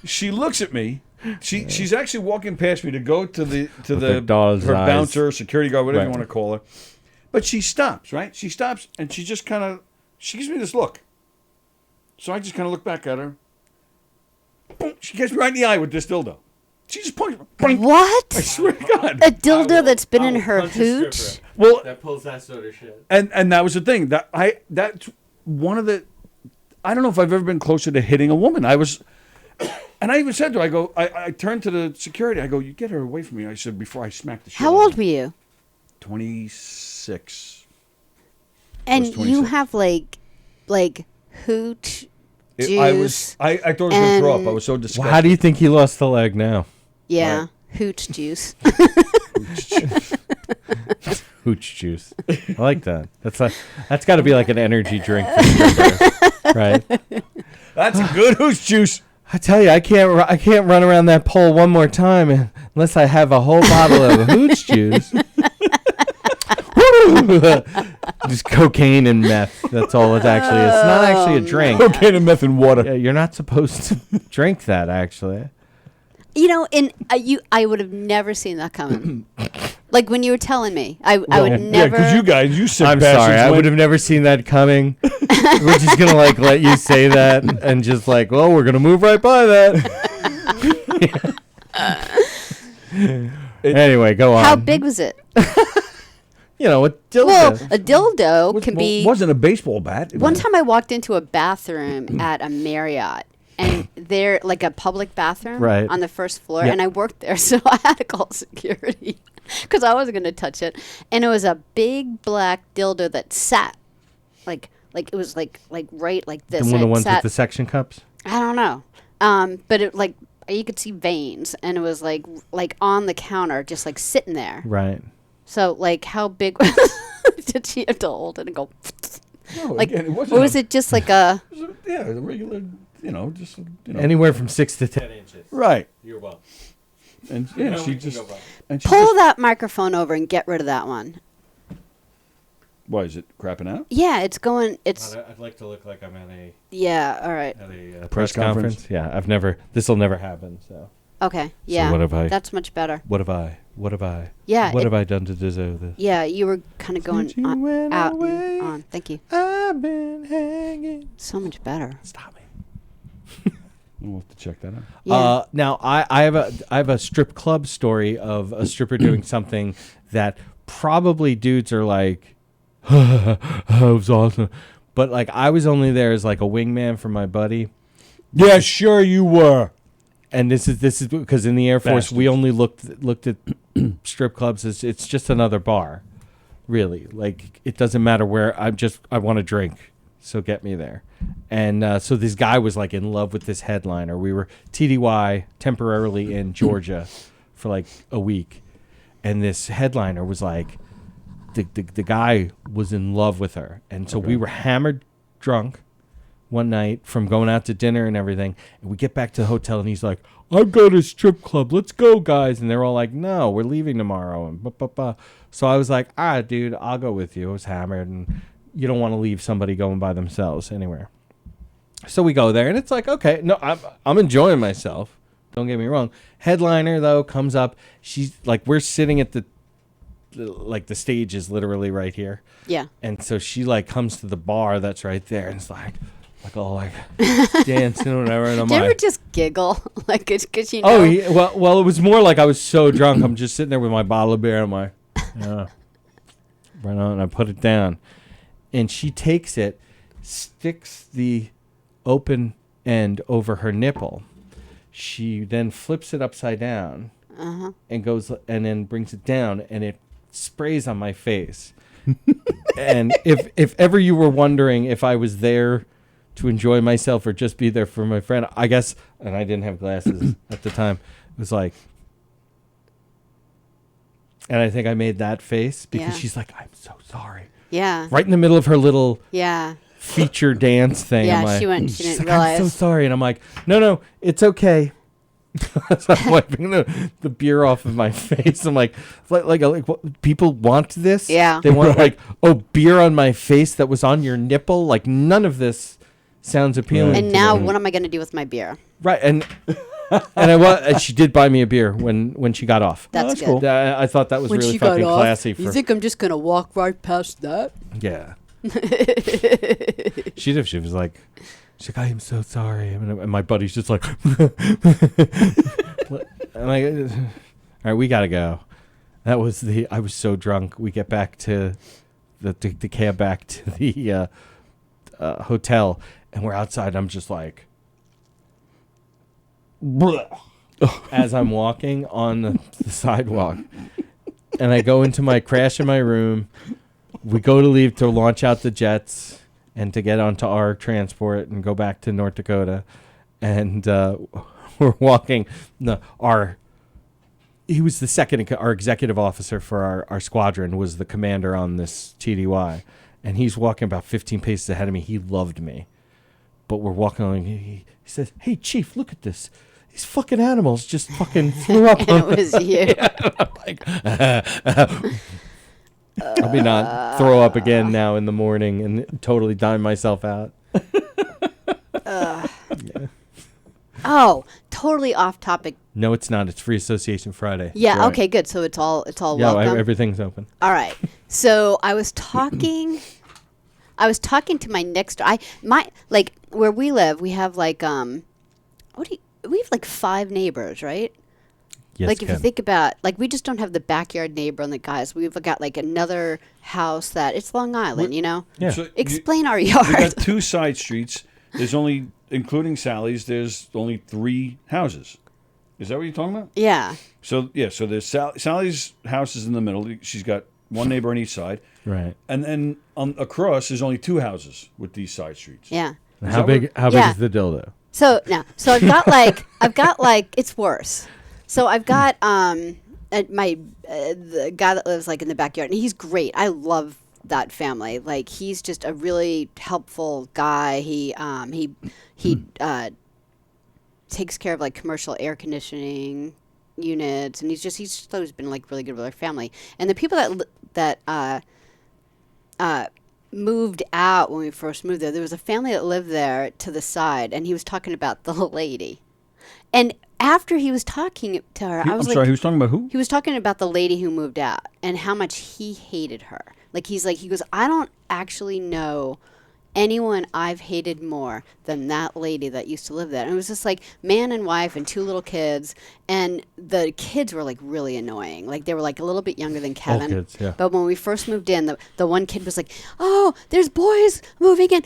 She looks at me. She's actually walking past me to go to her doll's her eyes. bouncer, security guard, whatever you Right. want to call her. But she stops, right? She stops and she just she gives me this look. So I just kind of look back at her. Boom, she gets me right in the eye with this dildo. She just points. Boing. What? I swear to God. A dildo that's been in her hooch? Well, That pulls that sort of shit. and that was the thing that's one of the. I don't know if I've ever been closer to hitting a woman. I was, and I even said to her, I turned to the security. I go, you get her away from me. I said before I smack the shit. How out of old her. were you? 26. And was you 26. have like hooch juice. I thought I was gonna throw up. I was so disgusted. Well, how do you think he lost the leg now? Yeah, hooch juice. Hooch juice. I like that. That's got to be like an energy drink for strippers, right? That's a good hooch juice. I tell you, I can't run around that pole one more time unless I have a whole bottle of hooch juice. Just cocaine and meth. That's all it actually is. It's not actually a drink. Cocaine and meth and water. Yeah, you're not supposed to drink that, actually. You know, I would have never seen that coming. Like when you were telling me, I would never. Yeah, because you sick I'm bastards sorry. I went- would have never seen that coming. We're just going to let you say that and just well, we're going to move right by that. Anyway, go on. How big was it? You know, a dildo. Well, a dildo can be. wasn't a baseball bat. One time I walked into a bathroom at a Marriott. And they're like a public bathroom Right. on the first floor. Yeah. And I worked there, so I had to call security because I wasn't going to touch it. And it was a big black dildo that sat like it was like right like this. One of and the it ones sat, with the suction cups? I don't know. But it you could see veins, and it was like on the counter, just like sitting there. Right. So how big did she have to hold it and go? No, Like, again, it or wasn't was it just like a? Yeah, the regular, just Anywhere from 6 to 10 inches. right. You're welcome. And yeah, No, she we can just go back. and she Pull just, that microphone over and get rid of that one. why is it crapping out? Yeah, it's going. It's I'd like to look like I'm at a yeah. All right. Press conference? Yeah, this will never happen, so. Okay. Yeah. what have I- That's much better. What have I Yeah. have I done to deserve this? Yeah, you were kind of going Since you went out away. and on. Thank you. I've been hanging. So much better. Stop me. We'll have to check that out. Yeah. Now I have a strip club story of a stripper doing something that probably dudes are like, that was awesome, but like I was only there as like a wingman for my buddy. Yeah, sure you were. And this is because in the Air Force we Bastards. only looked at strip clubs as it's just another bar, really. Like it doesn't matter where I want to drink, so get me there. And so this guy was like in love with this headliner. We were TDY temporarily in Georgia for like a week, and this headliner was like, the guy was in love with her, and so we were hammered drunk one night from going out to dinner and everything, and we get back to the hotel and he's like, I'm going to a strip club, let's go guys. And they're all like, no, we're leaving tomorrow, and so I was like, dude, I'll go with you. I was hammered and you don't want to leave somebody going by themselves anywhere. So we go there and it's like, okay, no, I'm enjoying myself, don't get me wrong. Headliner though comes up, she's like, we're sitting at the stage is literally right here. Yeah. And so she like comes to the bar that's right there and it's like all like dancing or whatever. And I'm Do you like, ever just giggle? Like, because you know. oh, yeah, well, it was more like I was so drunk. I'm just sitting there with my bottle of beer. And I'm like, yeah, right on. And I put it down. And she takes it, sticks the open end over her nipple. She then flips it upside down and goes and then brings it down and it sprays on my face. And if ever you were wondering if I was there to enjoy myself or just be there for my friend, I guess, and I didn't have glasses at the time, it was like, and I think I made that face because she's like, I'm so sorry. Yeah. Right in the middle of her little Yeah. feature dance thing. Yeah, I'm like, she she's didn't like, realize. I'm so sorry. And I'm like, no, it's okay. So I'm wiping the beer off of my face. I'm like what, people want this? Yeah. They want like, beer on my face that was on your nipple? Like none of this sounds appealing. And to now, me. what am I going to do with my beer? Right, and and she did buy me a beer when she got off. That's good. cool. I thought that was really fucking classy. You think I'm just going to walk right past that? Yeah. She was like, I am so sorry. And my buddy's just like, I'm like, all right, we got to go. I was so drunk. We get back to the cab back to the hotel, and we're outside. I'm just like, as I'm walking on the sidewalk, and I go into crash in my room. We go to leave to launch out the jets and to get onto our transport and go back to North Dakota, and we're walking. He was the second. Our executive officer for our squadron was the commander on this TDY, and he's walking about 15 paces ahead of me. He loved me, but we're walking along. He says, "Hey, Chief, look at this. These fucking animals just fucking threw up." And it was you. I'll be not throw up again now in the morning and totally dime myself out. Oh, totally off topic. No, it's not. It's Free Association Friday. Yeah. Right. Okay. Good. So it's all Yeah, welcome. everything's open. All right. So I was talking to my next. Where we live, we have we have like 5 neighbors, right? Yes, Like if you Ken. think about, like we just don't have the backyard neighbor and the guys. We've got like another house that it's Long Island, you know. Yeah. So Explain our you got yard. 2 side streets. There's only, including Sallie's, there's only 3 houses. Is that what you're talking about? Yeah. So there's Sally's house is in the middle. She's got one neighbor on each side, Right. and then across there's only 2 houses with these side streets. Yeah. How big Yeah. is the dildo? So I've got like it's worse. So I've got the guy that lives like in the backyard, and he's great. I love that family. Like he's just a really helpful guy. He takes care of like commercial air conditioning units, and he's always been like really good with our family. And the people that moved out when we first moved there was a family that lived there to the side, and he was talking about the lady. And after he was talking to her, I was I'm sorry, he was talking about who? he was talking about the lady who moved out and how much he hated her. Like he goes, I don't actually know anyone I've hated more than that lady that used to live there. And it was just like man and wife and 2 little kids. And the kids were like really annoying. Like they were like a little bit younger than Kevin. kids, yeah. But when we first moved in, the one kid was like, oh, there's boys moving in.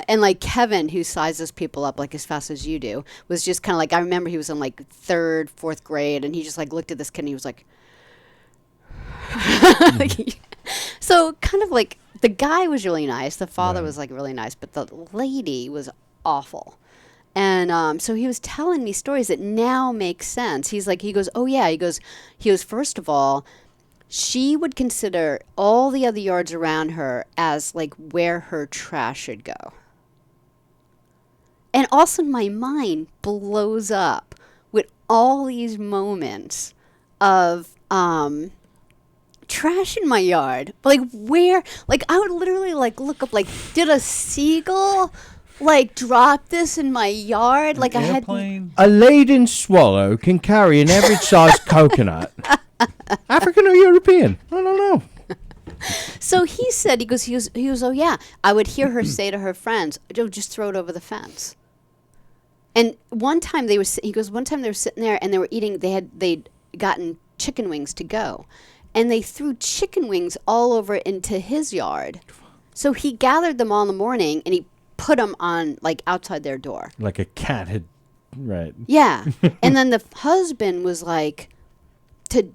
And like Kevin, who sizes people up like as fast as you do, was just kind of like, I remember he was in like 3rd, 4th grade. And he just like looked at this kid and he was like, so kind of like the guy was really nice. The father was like really nice, but the lady was awful. And so he was telling me stories that now make sense. He goes, oh yeah. He goes, first of all, she would consider all the other yards around her as like where her trash should go. And also my mind blows up with all these moments of trash in my yard. Like where, like I would literally like look up like, did a seagull like drop this in my yard? Like I had A laden swallow can carry an average sized coconut. African or European? I don't know. So he said, he goes, oh yeah. I would hear her say to her friends, oh, just throw it over the fence. And one time they were sitting there and they were eating, they'd gotten chicken wings to go. And they threw chicken wings all over into his yard. So he gathered them all in the morning and he put them on like outside their door. Like a cat had, right. Yeah. And then the husband was like, to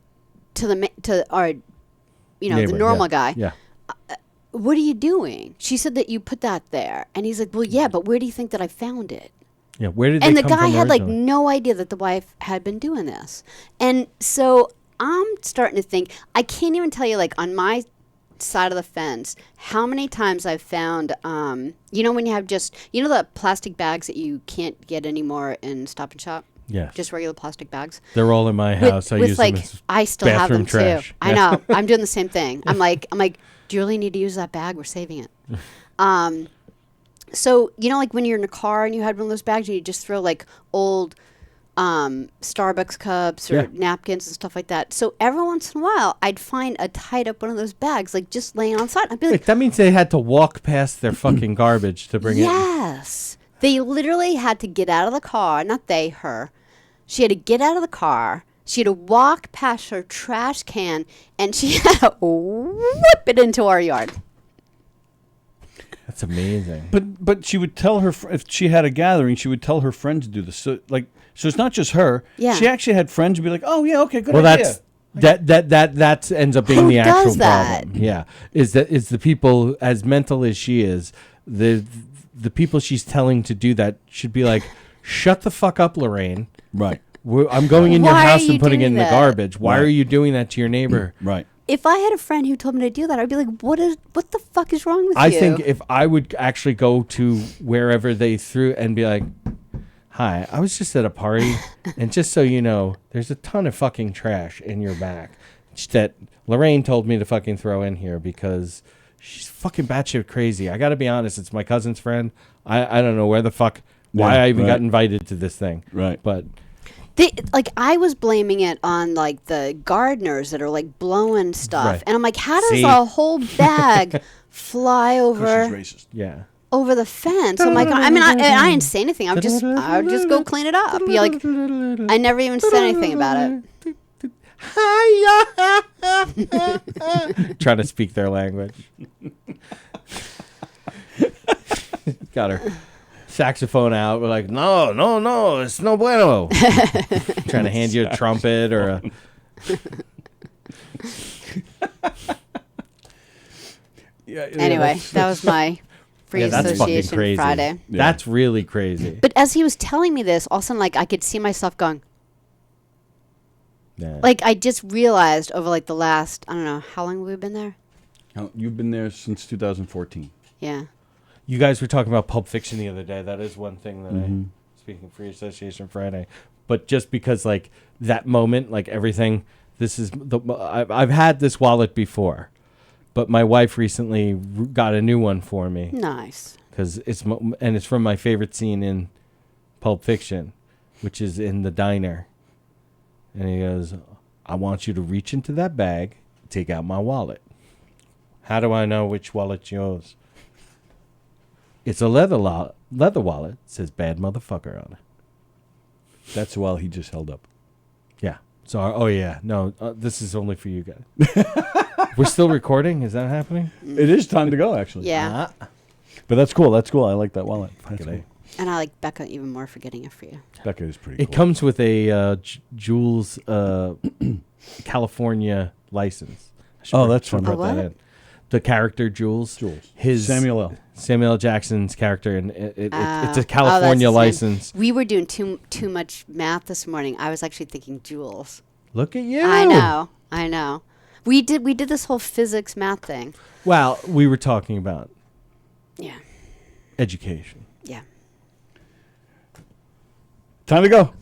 our, Neighbor, the normal guy. Yeah. What are you doing? She said that you put that there. And he's like, well, yeah, but where do you think that I found it? Yeah, where did they And the come guy from had like originally? no idea that the wife had been doing this. And so I'm starting to think, I can't even tell you like on my side of the fence how many times I've found, when you have the plastic bags that you can't get anymore in Stop and Shop? Yes. Just regular plastic bags. They're all in my house. I use them as I still have them bathroom trash. too. I know. I'm doing the same thing. I'm like, do you really need to use that bag? We're saving it. So, like when you're in a car and you had one of those bags and you just throw like old Starbucks cups or napkins and stuff like that. So every once in a while, I'd find a tied up one of those bags, like just laying on the side. I'd be like, that means they had to walk past their fucking garbage to bring it. yes. They literally had to get out of the car. Not they, her. She had to get out of the car. She had to walk past her trash can, and she had to whip it into our yard. That's amazing. But she would tell her if she had a gathering, she would tell her friends to do this. So it's not just her. Yeah. She actually had friends who be like, oh yeah, okay, good Well, idea. that ends up being Who the actual does that? problem. Yeah, is the people as mental as she is, the people she's telling to do that should be like, shut the fuck up, Lorraine. Right. I'm going in your Why are house you and putting it in doing the that? garbage. Why are you doing that to your neighbor? Right. If I had a friend who told me to do that, I'd be like, what the fuck is wrong with you? I think if I would actually go to wherever they threw and be like, hi, I was just at a party, and just so you know, there's a ton of fucking trash in your back that Lorraine told me to fucking throw in here because she's fucking batshit crazy. I got to be honest, it's my cousin's friend. I don't know why I even got invited to this thing. Right. But I was blaming it on like the gardeners that are like blowing stuff, Right. and I'm like, how does See? a whole bag fly Because over she's racist. yeah. over the fence? I'm like, I didn't say anything. I would just go clean it up. Be like, I never even said anything about it. Trying to speak their language. Got her saxophone out. We're like, no, it's no bueno. Trying to hand you a trumpet or a. Anyway, that was my free Yeah, that's fucking association crazy. Friday. Yeah. That's really crazy. But as he was telling me this, all of a sudden, like I could see myself going. Yeah. Like I just realized over like the last, I don't know, how long have we been there? Oh, you've been there since 2014. Yeah. You guys were talking about Pulp Fiction the other day. That is one thing that speaking Free Association Friday, but just because like that moment, like everything, I've had this wallet before, but my wife recently got a new one for me Nice. because it's from my favorite scene in Pulp Fiction, which is in the diner, and he goes, "I want you to reach into that bag, take out my wallet." How do I know which wallet's yours? It's a leather wallet. It says bad motherfucker on it. That's the wallet he just held up. Yeah. So, oh yeah. No, this is only for you guys. We're still recording? Is that happening? It is time to go, actually. Yeah. But that's cool. That's cool. I like that wallet. That's cool. And I like Becca even more for getting it for you. Becca is pretty It cool. comes with a Jules California license. Oh, that's fun. A what? The character Jules. His Samuel L. Samuel L. Jackson's character, and it's Oh, a California that's the same. license. We were doing too much math this morning. I was actually thinking Jules. Look at you. I know. We did this whole physics math thing. Well, we were talking about Yeah. education. Yeah. Time to go.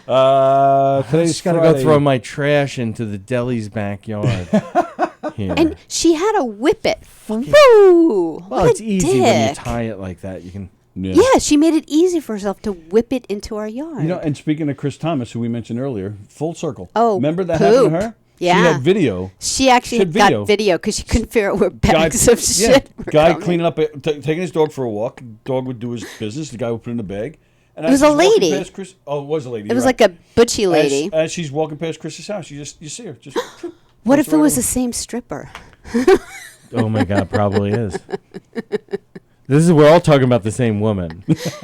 I Today's just gotta Friday. go throw my trash into the deli's backyard. Here. And she had to whip it. Woo! Well, What it's a easy when you dick. tie it like that. You can. Yeah, she made it easy for herself to whip it into our yard. You know, and speaking of Chris Thomas, who we mentioned earlier, full circle. Oh, remember that poop. happened to her? Yeah. She had video. She actually She had got video because she couldn't figure out where bags of shit were guy coming. cleaning up, taking his dog for a walk. Dog would do his business. The guy would put it in the bag. And It was as a she's walking lady. past Chris, it was a lady. It was you're like a butchy right. lady. As she's walking past Chris's house, you see her. Just What walks if it right was over. the same stripper? Oh my God, probably is. We're all talking about the same woman.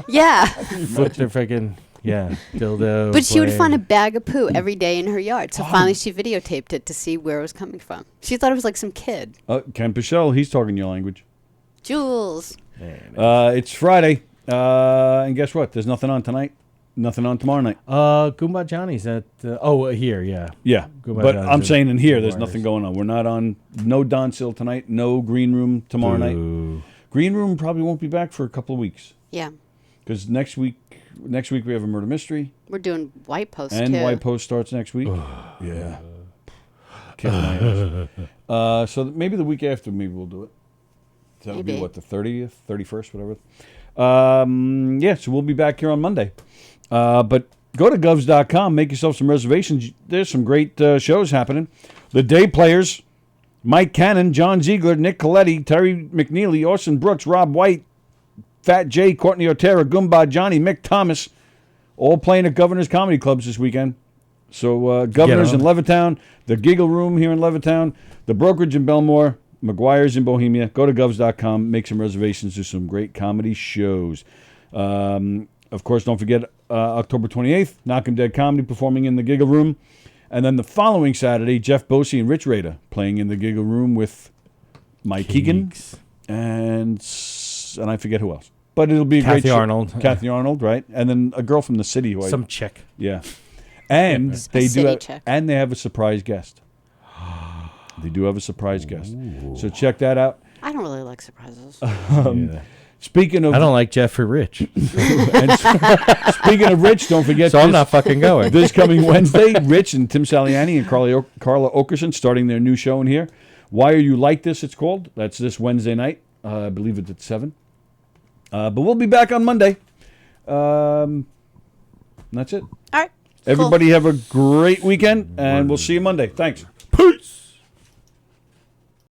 Yeah. Flip their freaking dildo. But she would flame. find a bag of poo every day in her yard. So finally she videotaped it to see where it was coming from. She thought it was like some kid. Ken Pichelle, he's talking your language. Jules. It's Friday, and guess what? There's nothing on tonight. Nothing on tomorrow night. Goomba Johnny's at here, yeah. Yeah, Goodbye, but John's I'm in saying in here, the there's Warriors. nothing going on. We're not on no Don Sill tonight, no Green Room tomorrow night. Ooh. Green Room probably won't be back for a couple of weeks Yeah. because next week we have a murder mystery, We're doing White Post and too. White Post starts next week. Yeah, kick my ass. So maybe the week after, maybe we'll do it. So that'll be Maybe. what, the 30th, 31st, whatever. So we'll be back here on Monday. But go to govs.com, make yourself some reservations. There's some great shows happening. The Day Players, Mike Cannon, John Ziegler, Nick Coletti, Terry McNeely, Orson Brooks, Rob White, Fat J, Courtney Otero, Goomba Johnny, Mick Thomas, all playing at Governor's Comedy Clubs this weekend. So Governor's in on. Levittown, the Giggle Room here in Levittown, the Brokerage in Belmore, McGuire's in Bohemia. Go to govs.com, make some reservations to some great comedy shows. Of course, don't forget October 28th, Knockem Dead Comedy performing in the Giggle Room. And then the following Saturday, Jeff Bosey and Rich Rader playing in the Giggle Room with Mike Keegan and I forget who else. But it'll be a great Kathy show. Arnold. Kathy Arnold, right? And then a girl from the city who Some chick. yeah. And they do city have, chick. and they have a surprise guest. They do have a surprise guest. So check that out. I don't really like surprises. Yeah. Speaking of I don't like Jeffrey Rich, and speaking of Rich, don't forget so I'm not fucking going. this coming Wednesday, Rich and Tim Saliani and Carla Okerson starting their new show in here. Why Are You Like This, it's called. That's this Wednesday night. I believe it's at 7. But we'll be back on Monday. That's it. All right. Everybody have a great weekend, and we'll see you Monday. Thanks. Peace.